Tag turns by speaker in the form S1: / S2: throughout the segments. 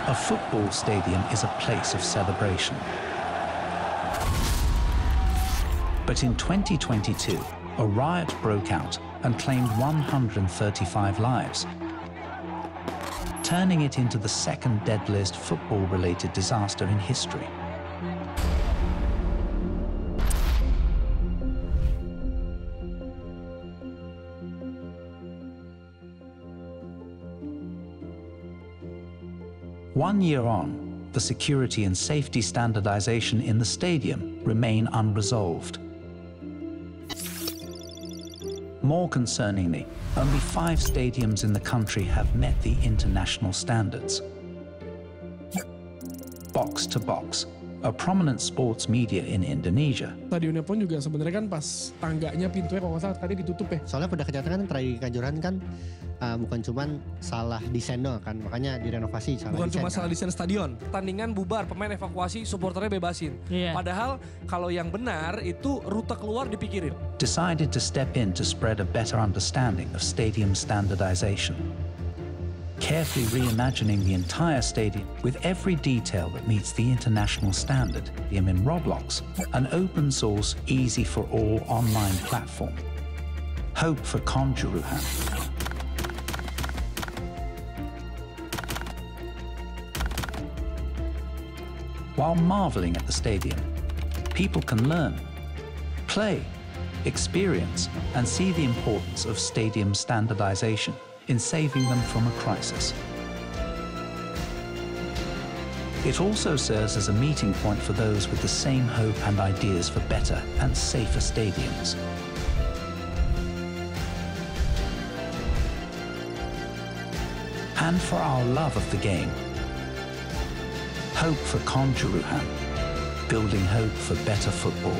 S1: A football stadium is a place of celebration. But in 2022, a riot broke out and claimed 135 lives, turning it into the second deadliest football-related disaster in history. One year on, the security and safety standardization in the stadium remain unresolved. More concerningly, only 5 stadiums in the country have met the international standards. Box to Box, a prominent sports media in Indonesia.
S2: Stadionnya pun juga sebenarnya kan pas tangganya pintunya kalau nggak salah tadi ditutup ya.
S3: Soalnya pada kenyataannya tragedi Kanjuruhan kan bukan cuman salah desain doang kan, makanya direnovasi salah
S2: Bukan
S3: desain
S2: cuma
S3: kan.
S2: salah desain stadion.
S4: Pertandingan bubar, pemain evakuasi, supporternya bebasin.
S5: Iya.
S4: Padahal kalau yang benar itu rute keluar dipikirin.
S1: Decided to step in to spread a better understanding of stadium standardization, carefully reimagining the entire stadium with every detail that meets the international standard. In Roblox, an open source, easy for all online platform. Hope for Kanjuruhan. While marveling at the stadium, people can learn, play, experience, and see the importance of stadium standardization in saving them from a crisis. It also serves as a meeting point for those with the same hope and ideas for better and safer stadiums. And for our love of the game, hope for Kanjuruhan, building hope for better football.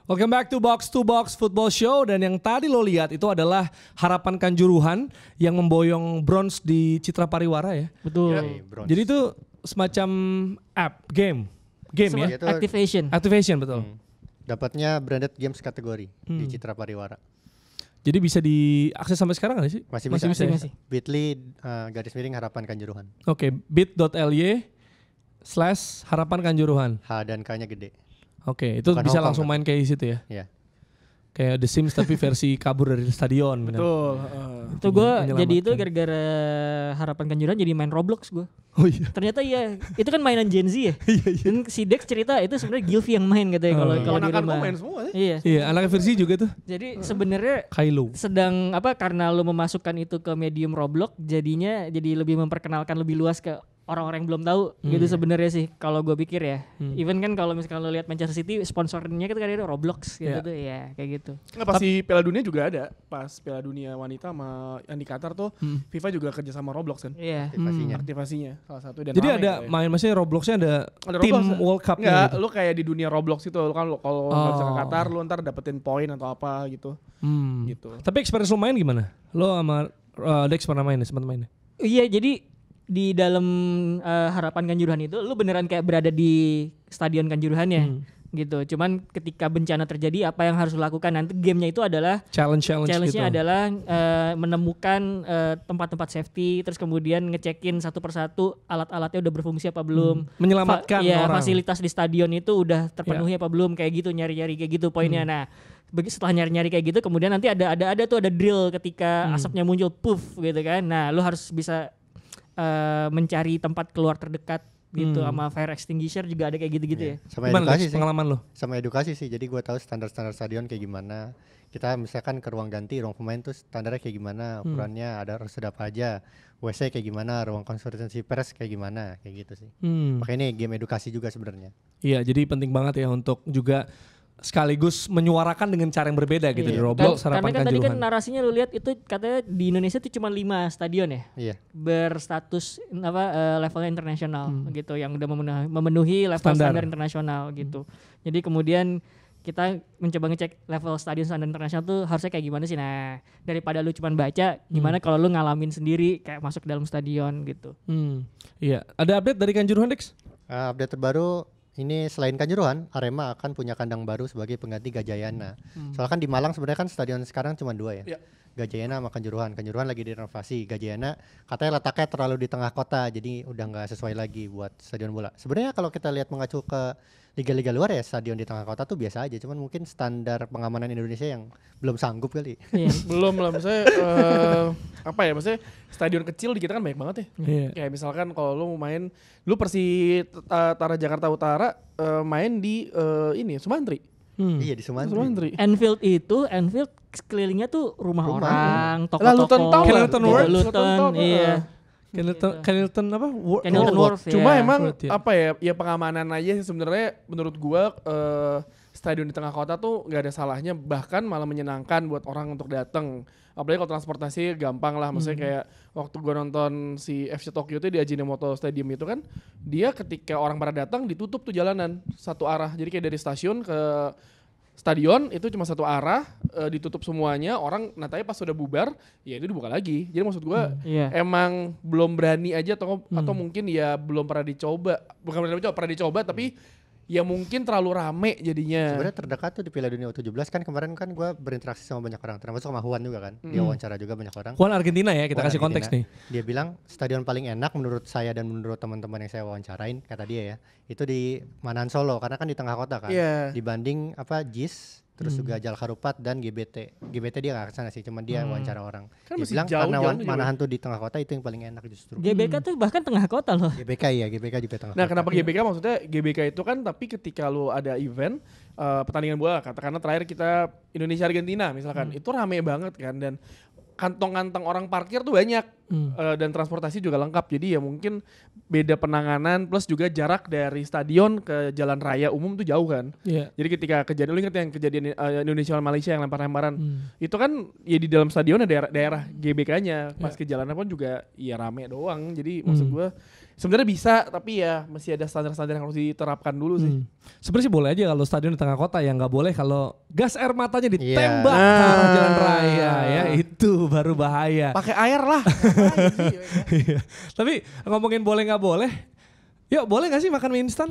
S4: Welcome back to Box Football Show. Dan yang tadi lo lihat itu adalah Harapan Kanjuruhan yang memboyong bronze di Citra Pariwara ya.
S5: Betul.
S4: Jadi itu semacam app, game ya?
S3: Itu
S4: Activation betul.
S3: dapatnya branded games kategori di Citra Pariwara.
S4: Jadi bisa diakses sampai sekarang nggak sih?
S3: Masih bisa.
S5: Masih.
S3: Bit.ly garis miring Harapan Kanjuruhan.
S4: Oke, bit.ly/Harapan Kanjuruhan.
S3: H dan K-nya gede.
S4: Oke, itu
S3: Bukan
S4: bisa
S3: Hongkong,
S4: langsung main kayak di situ ya.
S3: Iya.
S4: Kayak The Sims tapi versi kabur dari stadion. bener.
S2: Betul.
S5: Itu gue
S4: Menyelamatkan.
S5: jadi itu gara-gara Harapan Kanjuruhan jadi main Roblox gue.
S4: Oh iya.
S5: Ternyata iya, itu kan mainan Gen Z ya. Dan si Dex cerita itu sebenarnya Gilvy yang main katanya kalau di
S2: Ponakan gue
S5: rumah.
S2: main semua sih.
S5: Iya.
S4: Iya, anak versi juga tuh.
S5: Jadi sebenarnya
S4: Kylo.
S5: sedang karena lu memasukkan itu ke medium Roblox jadinya jadi lebih memperkenalkan lebih luas ke orang-orang yang belum tahu gitu sebenarnya sih kalau gue pikir ya. Even kan kalau misalkan lo lihat Manchester City sponsornya kan ada Roblox gitu tuh ya kayak gitu.
S2: Nggak, pas di Piala Dunia juga ada. Pas Piala Dunia wanita sama yang di Qatar tuh FIFA juga kerja sama Roblox kan.
S5: Iya.
S2: Aktivasinya salah satu. Dan
S4: Jadi
S2: rame
S4: ada
S2: katanya.
S4: main maksudnya Robloxnya ada tim
S2: Roblox.
S4: World Cup
S2: Nggak,
S4: gitu.
S2: lu kayak di dunia Roblox itu lu kan kalau nggak bisa ke Qatar lu ntar dapetin poin atau apa gitu. Gitu.
S4: Tapi experience lo main gimana? Lo sama Dex pernah main ya, sempat main ya?
S5: Iya, jadi di dalam Harapan Kanjuruhan itu lu beneran kayak berada di stadion Kanjuruhan ya. Gitu. Cuman ketika bencana terjadi apa yang harus lu lakukan nanti gamenya itu adalah
S4: Challenge-nya gitu.
S5: adalah menemukan tempat-tempat safety terus kemudian ngecekin satu persatu alat-alatnya udah berfungsi apa belum.
S4: Menyelamatkan orang.
S5: Fasilitas di stadion itu udah terpenuhi apa belum kayak gitu nyari-nyari kayak gitu poinnya. Nah, setelah nyari-nyari kayak gitu kemudian nanti ada drill ketika asapnya muncul puff gitu kan. Nah, lu harus bisa mencari tempat keluar terdekat gitu sama fire extinguisher juga ada kayak gitu-gitu ya.
S3: Sama
S4: Gimana
S3: edukasi
S4: Lex,
S3: sih.
S4: pengalaman lo?
S3: Sama edukasi sih. Jadi gue tahu standar-standar stadion kayak gimana. Kita misalkan ke ruang ganti, ruang pemain tuh standarnya kayak gimana, ukurannya harus apa aja. WC kayak gimana, ruang konsultasi pers kayak gimana, kayak gitu sih. Makanya ini game edukasi juga sebenarnya.
S4: Iya, jadi penting banget ya untuk juga sekaligus menyuarakan dengan cara yang berbeda gitu di
S5: Iya.
S4: Roblox
S5: Karena
S4: Harapan
S5: kan tadi kan
S4: Kanjuruhan.
S5: narasinya lu lihat itu katanya di Indonesia tuh cuma 5 stadion ya.
S3: Iya.
S5: Berstatus levelnya internasional gitu yang udah memenuhi level standar internasional gitu. Jadi kemudian kita mencoba ngecek level stadion standar internasional tuh harusnya kayak gimana sih. Nah, daripada lu cuma baca, gimana kalau lu ngalamin sendiri kayak masuk ke dalam stadion gitu.
S4: Iya, ada update dari Kanjuruhan Dex?
S3: Update terbaru ini selain Kanjuruhan, Arema akan punya kandang baru sebagai pengganti Gajayana. Soalnya kan di Malang sebenarnya kan stadion sekarang cuma 2 ya.
S2: Iya.
S3: Gajayana sama Kanjuruhan. Kanjuruhan lagi direnovasi. Gajayana katanya letaknya terlalu di tengah kota, jadi udah nggak sesuai lagi buat stadion bola. Sebenarnya kalau kita lihat mengacu ke liga-liga luar ya, stadion di tengah kota tuh biasa aja. Cuman mungkin standar pengamanan Indonesia yang belum sanggup kali.
S5: Iya.
S2: Belum lah, maksudnya apa ya, maksudnya stadion kecil di kita kan banyak banget ya.
S4: Iya.
S2: Kayak misalkan kalau lu mau main, lu Persitara Jakarta Utara main di ini Sumantri.
S3: Iya di Sumantri.
S5: Anfield sekelilingnya tuh rumah orang,
S2: Lah Luton
S5: toko-toko.
S2: Town lah.
S4: Kenilton World.
S5: Luton, iya.
S4: Kenilton apa?
S5: Kenilton Wharf, ya.
S2: Cuma emang
S4: World, ya.
S2: apa ya pengamanan aja sih sebenarnya menurut gua stadion di tengah kota tuh nggak ada salahnya, bahkan malah menyenangkan buat orang untuk datang. Apalagi kalau transportasi gampang lah, maksudnya kayak waktu gua nonton si FC Tokyo tuh di Ajinomoto Stadium itu kan, dia ketika orang pada datang ditutup tuh jalanan satu arah. Jadi kayak dari stasiun ke stadion itu cuma satu arah, ditutup semuanya, orang nanti pas sudah bubar ya itu dibuka lagi. Jadi maksud gua
S5: Iya.
S2: emang belum berani aja atau mungkin ya belum pernah dicoba. Bukan pernah dicoba tapi ya mungkin terlalu rame jadinya.
S3: Sebenarnya terdekat tuh di Piala Dunia U17 kan kemarin kan gue berinteraksi sama banyak orang, termasuk sama Juan juga kan. Dia wawancara juga banyak orang.
S4: Juan Argentina ya, kita
S3: Juan
S4: kasih konteks nih.
S3: Argentina. Dia bilang stadion paling enak menurut saya dan menurut teman-teman yang saya wawancarain, kata dia ya, itu di Manahan Solo karena kan di tengah kota kan.
S2: Iya.
S3: Dibanding JIS, terus juga Jal Harupat dan GBT. GBT dia gak kesana sih, cuman dia wawancara orang.
S2: Kan
S3: Dia
S2: masih
S3: bilang
S2: jauh,
S3: karena
S2: jauh juga.
S3: Manahan tuh di tengah kota itu yang paling enak justru.
S5: GBK tuh bahkan tengah kota loh.
S3: GBK ya, GBK juga tengah
S2: Nah
S3: kota.
S2: kenapa GBK, maksudnya GBK itu kan tapi ketika lu ada event pertandingan bola, katakanlah terakhir kita Indonesia Argentina misalkan, itu rame banget kan, dan kantong-kantong orang parkir tuh banyak, dan transportasi juga lengkap, jadi ya mungkin beda penanganan plus juga jarak dari stadion ke jalan raya umum tuh jauh kan.
S4: Iya.
S2: Jadi ketika kejadian, lu ingat yang kejadian Indonesia lawan Malaysia yang lempar-lemparan, itu kan ya di dalam stadion ada daerah GBK-nya, pas ke jalanan pun juga ya rame doang. Jadi maksud gue sebenarnya bisa, tapi ya masih ada standar-standar yang harus diterapkan dulu sih.
S4: Sebenarnya sih boleh aja kalau stadion di tengah kota, yang nggak boleh kalau gas air matanya ditembak
S3: Iya.
S4: ke arah jalan raya ya, itu baru bahaya.
S2: Pakai air lah.
S4: Iya. Tapi ngomongin boleh nggak boleh, yuk boleh nggak sih makan mie instan?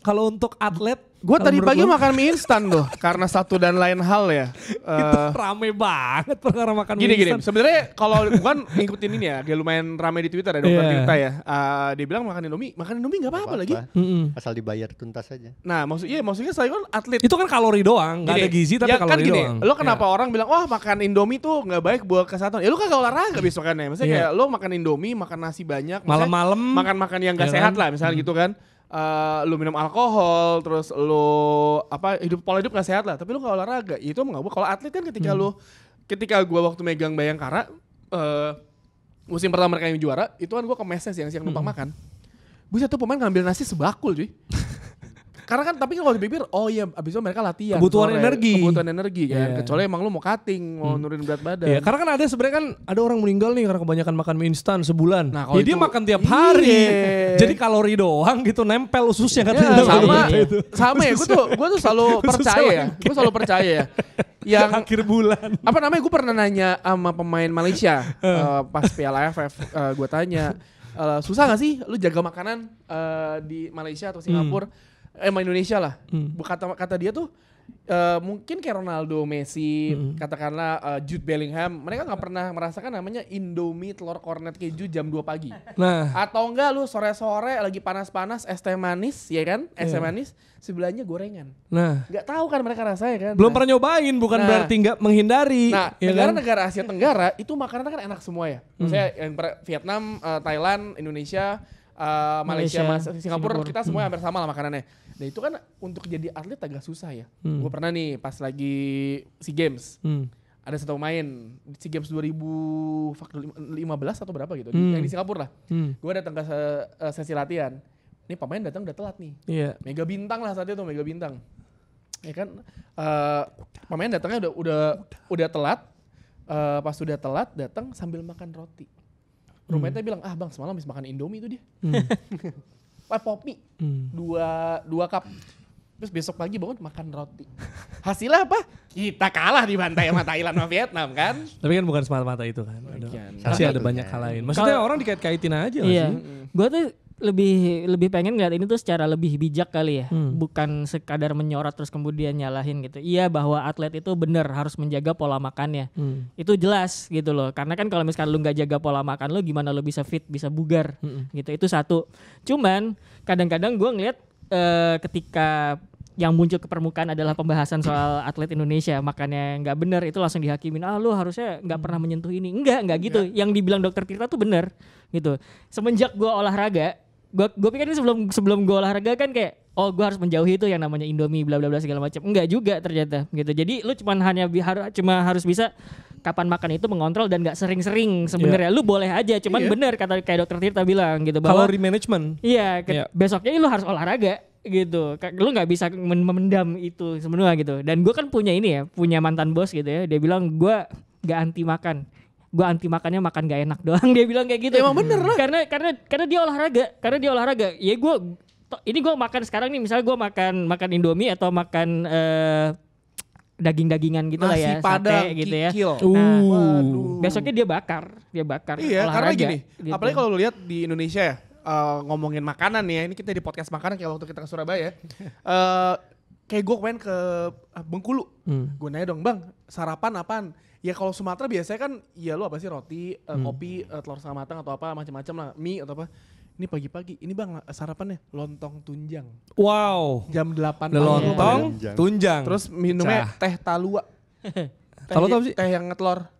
S4: Kalau untuk atlet,
S2: Gue
S4: kalau
S2: tadi
S4: menurut
S2: pagi
S4: lu,
S2: makan mie instan tuh karena satu dan lain hal ya.
S4: itu rame banget perkara makan mie
S2: Gini,
S4: instan.
S2: sebenarnya kalau bukan ngikutin ini ya, dia lumayan rame di Twitter ya, dokter
S4: Iya.
S2: Tirta ya. Dia bilang makan Indomie nggak apa-apa lagi.
S3: Asal dibayar tuntas aja.
S2: Nah maksudnya saya kan atlet.
S4: Itu kan kalori doang, nggak ada gizi tapi
S2: ya kan
S4: kalori
S2: gini,
S4: doang.
S2: lo kenapa orang bilang wah makan Indomie tuh nggak baik buat kesehatan? Ya lu kagak olahraga besokannya. Maksudnya
S4: Iya.
S2: kayak lo makan Indomie, makan nasi banyak, maksudnya
S4: Malam-malam,
S2: makan yang nggak
S4: ya
S2: sehat
S4: kan?
S2: lah, misalnya gitu kan. Lu minum alkohol, terus lu pola hidup nggak sehat lah, tapi lu nggak olahraga, itu nggak boleh. Kalau atlet kan ketika gua waktu megang Bayangkara musim pertama mereka yang juara, itu kan gua ke mesnya siang-siang numpang makan. Buset tuh pemain ngambil nasi sebakul cuy. Karena kan tapi kalau dipikir, oh iya abis itu mereka latihan.
S4: Kebutuhan energi
S2: kan.
S4: Iya.
S2: Kecuali emang lu mau cutting, mau nurunin berat badan.
S4: Iya, karena kan ada sebenarnya kan ada orang meninggal nih karena kebanyakan makan mie instan sebulan.
S2: Nah, kalau
S4: ya dia
S2: itu-
S4: makan tiap hari.
S2: Iya.
S4: Jadi kalori doang gitu nempel ususnya
S2: Ya,
S4: katanya.
S2: sama ya, gue tuh selalu percaya ya. Gue selalu percaya ya. Yang
S4: Akhir bulan.
S2: apa namanya, gue pernah nanya sama pemain Malaysia pas Piala AFF, gue tanya, susah gak sih lu jaga makanan di Malaysia atau Singapura, emang Indonesia lah. Kata dia tuh mungkin kayak Ronaldo, Messi, katakanlah Jude Bellingham, mereka nggak pernah merasakan namanya Indomie telur kornet keju jam 2 pagi.
S4: Nah,
S2: Atau enggak lu sore-sore lagi panas-panas es teh manis, ya kan? Es teh manis, sebelahnya gorengan.
S4: nah,
S2: Nggak tahu kan mereka rasanya kan.
S4: belum pernah nyobain, bukan
S2: Nah.
S4: berarti nggak menghindari.
S2: Nah,
S4: ya kan?
S2: negara-negara Asia Tenggara itu makanan kan enak semua ya. Maksudnya yang Vietnam, Thailand, Indonesia, Malaysia, Singapura, kita semua hampir sama lah makanannya. Nah itu kan untuk jadi atlet agak susah ya. Gue pernah nih pas lagi SEA Games, ada satu pemain SEA Games 2015 atau berapa gitu, yang di Singapura lah. Gue datang ke sesi latihan. Ini pemain datang udah telat nih.
S4: Iya.
S2: Mega bintang lah saat itu, mega bintang. Ya kan, pemain datangnya udah telat. Pas udah telat datang sambil makan roti. Roommate-nya bilang, bang semalam habis makan Indomie itu dia. Pop mie, dua cup. Terus besok pagi bangun makan roti. Hasilnya apa? Kita kalah di bantai sama Thailand sama Vietnam kan.
S4: Tapi kan bukan semata-mata itu kan.
S2: Bagian.
S4: Masih ada
S3: Salah
S4: banyak
S3: satunya.
S4: hal lain. Maksudnya orang dikait-kaitin aja nggak
S5: Iya.
S4: sih?
S5: Gue tuh lebih pengen ngeliat ini tuh secara lebih bijak kali ya, bukan sekadar menyorot terus kemudian nyalahin gitu. Iya bahwa atlet itu bener harus menjaga pola makannya, itu jelas gitu loh. Karena kan kalau misalkan lu nggak jaga pola makan lu, gimana lu bisa fit, bisa bugar gitu. Itu satu. Cuman kadang-kadang gue ngeliat ketika yang muncul ke permukaan adalah pembahasan soal atlet Indonesia makannya nggak bener, itu langsung dihakimin, lu harusnya nggak pernah menyentuh ini. Enggak gitu. Yang dibilang dokter Tirta tuh bener gitu. Semenjak gue olahraga, gue pikir ini sebelum gue olahraga kan kayak gue harus menjauhi itu yang namanya Indomie bla bla bla segala macam. Enggak juga ternyata gitu. Jadi lu cuma harus bisa kapan makan itu mengontrol dan nggak sering-sering sebenarnya. Lu boleh aja, cuman bener kata kayak dokter Tirta bilang gitu bahwa
S4: Calorie management.
S5: Iya, besoknya lu harus olahraga gitu. Lu nggak bisa memendam itu semua gitu. Dan gue kan punya mantan bos gitu ya. Dia bilang gue nggak anti makan. Gue anti makannya makan gak enak doang. Dia bilang kayak gitu.
S2: Emang bener lah.
S5: Karena dia olahraga. Ya gue makan sekarang nih, misalnya gue makan Indomie atau makan daging-dagingan gitu lah ya,
S2: nasi padang,
S5: sate gitu ya.
S2: Nah,
S5: besoknya dia bakar.
S2: Iya,
S5: olahraga,
S2: karena gini,
S5: gitu.
S2: apalagi kalau lu lihat di Indonesia ya, ngomongin makanan nih ya, ini kita di podcast makanan kayak waktu kita ke Surabaya. Kayak gue kemarin ke Bengkulu, gue nanya dong, bang sarapan apaan? Ya kalau Sumatera biasanya kan, ya lu apa sih, roti, kopi, telur setengah matang atau apa macam-macam lah, mie atau apa. Ini pagi-pagi, ini bang sarapannya lontong tunjang.
S4: Wow.
S2: Jam 8 pagi.
S4: Lontong tunjang.
S2: Terus minumnya teh talua.
S4: Talua apa sih?
S2: Teh yang ngetelor.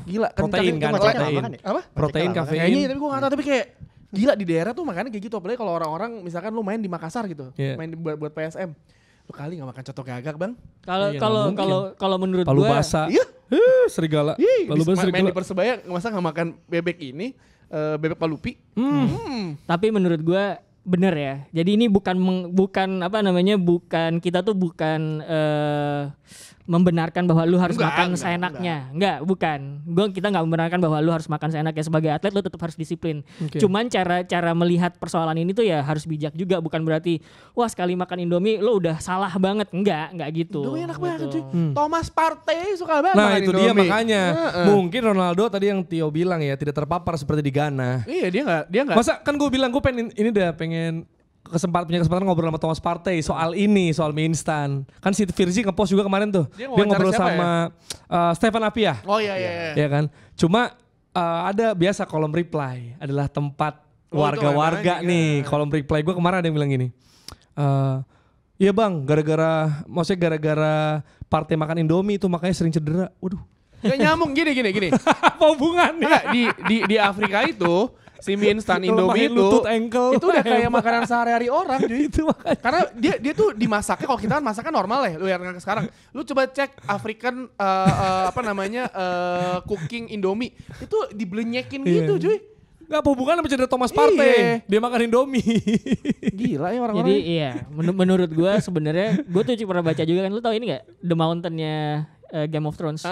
S2: Gila,
S4: Protein kan, protein.
S2: Apa?
S4: Protein, kafein.
S2: Kayaknya tapi gue gak tau, tapi kayak gila di daerah tuh makannya kayak gitu. Apalagi kalau orang-orang misalkan lu main di Makassar gitu, main buat PSM. Lu kali gak makan coto gagak bang?
S5: Kalau menurut gue,
S4: palu basah.
S2: Iya.
S4: Serigala.
S2: Palu basah main di Persebaya masa gak makan bebek ini, bebek palupi.
S5: tapi menurut gue bener ya. Jadi ini bukan kita tuh bukan membenarkan bahwa lu harus makan seenaknya. Bukan. Kita nggak membenarkan bahwa lu harus makan seenaknya. Sebagai atlet lu tetap harus disiplin.
S4: Okay.
S5: Cuman cara melihat persoalan ini tuh ya harus bijak juga. Bukan berarti wah sekali makan Indomie lu udah salah banget. Enggak gitu.
S2: Indomie enak banget cuy. Thomas Partey suka banget
S4: Nah
S2: makan
S4: itu
S2: Indomie.
S4: dia makanya. Mungkin Ronaldo tadi yang Tio bilang ya tidak terpapar seperti di Ghana.
S2: Iya dia nggak.
S4: Masa kan gue bilang gue pengen pengen punya kesempatan ngobrol sama Thomas Partey soal mie instan. Kan si Virzi ngepost juga kemarin tuh. Dia ngobrol sama Stefan Apia.
S2: Oh iya.
S4: Ya kan. Cuma ada biasa kolom reply adalah tempat warga-warga nih. Kolom reply gue kemarin ada yang bilang gini. Iya bang, gara-gara Partey makan Indomie itu makanya sering cedera. Waduh.
S2: Gak nyambung gini.
S4: Apa hubungannya?
S2: Di Afrika itu si mie instan Indomie itu udah kayak makanan sehari-hari orang cuy.
S4: Itu makanya.
S2: Karena dia tuh dimasaknya, kalau kita kan masakan normal ya, lu yang sekarang. Lu coba cek African cooking Indomie, itu diblenyekin gitu cuy.
S4: Gak apa hubungan sama cedera Thomas Partey. Dia makan Indomie.
S2: Gila ya orang-orang.
S5: Jadi iya, menurut gue sebenarnya gue tuh pernah baca juga kan, lu tahu ini nggak The Mountain-nya Game of Thrones.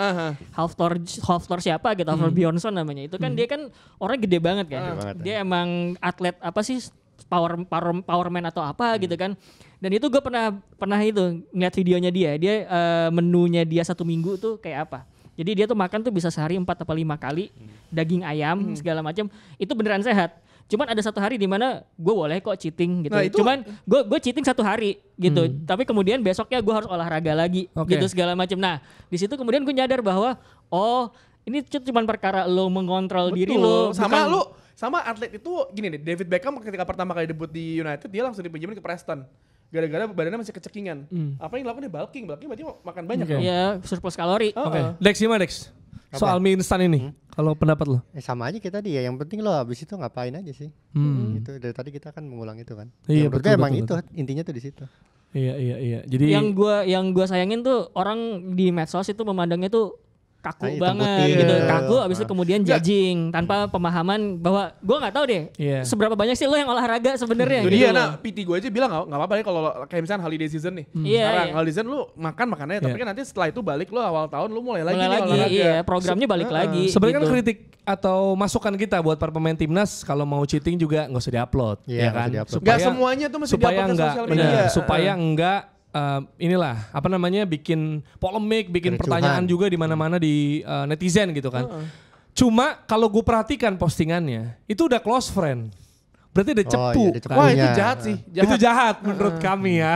S5: Halftor siapa gitu, Halftor Bjornsson namanya. Itu kan dia kan orang gede banget kan. Dia emang atlet apa sih, power man atau apa gitu kan. Dan itu gue pernah itu ngeliat videonya dia. Dia menunya dia 1 minggu tuh kayak apa. Jadi dia tuh makan tuh bisa sehari 4 atau 5 kali daging ayam segala macam. Itu beneran sehat. Cuman ada 1 hari di mana gue boleh kok cheating gitu. Nah, cuman gue cheating 1 hari gitu. Tapi kemudian besoknya gue harus olahraga lagi gitu segala macam. Nah di situ kemudian gue nyadar bahwa ini cuma perkara lo mengontrol diri lo.
S2: Sama atlet itu gini deh. David Beckham ketika pertama kali debut di United dia langsung dipinjemin ke Preston. Gara-gara badannya masih kecekingan. Apa yang dilakukan dia bulking berarti makan banyak.
S5: Iya, surplus kalori.
S4: Dex gimana Dex? Soal mie instan ini, kalau pendapat lo?
S3: Sama aja kita dia. Yang penting lo habis itu ngapain aja sih. Gitu. Dari tadi kita kan mengulang itu kan.
S4: Iya,
S3: betul, emang itu intinya tuh di situ.
S4: Iya. Jadi
S5: yang gua sayangin tuh orang di medsos itu memandangnya tuh kaku banget
S3: butir.
S5: gitu, kaku abis itu kemudian judging tanpa pemahaman bahwa gue nggak tahu deh seberapa banyak sih lo yang olahraga sebenarnya.
S2: Itu dia, PT gue aja bilang nggak apa-apa deh kalau kayak misalnya holiday season nih. Sekarang holiday season lu makannya, tapi kan nanti setelah itu balik lo awal tahun lu mulai lagi olahraga.
S5: Iya, programnya balik lagi.
S4: Sebenarnya
S5: gitu.
S4: kan kritik atau masukan kita buat para pemain timnas kalau mau cheating juga nggak usah diupload, ya kan?
S2: Nggak semuanya tuh mesti diupload ke sosial media.
S4: Supaya enggak bikin polemik, bikin pertanyaan juga di mana-mana di netizen gitu kan. Cuma kalau gue perhatikan postingannya itu udah close friend. berarti ada cepu.
S3: iya, ada
S4: kan?
S2: Wah itu
S3: cepunya.
S2: jahat sih.
S4: Itu jahat menurut kami ya.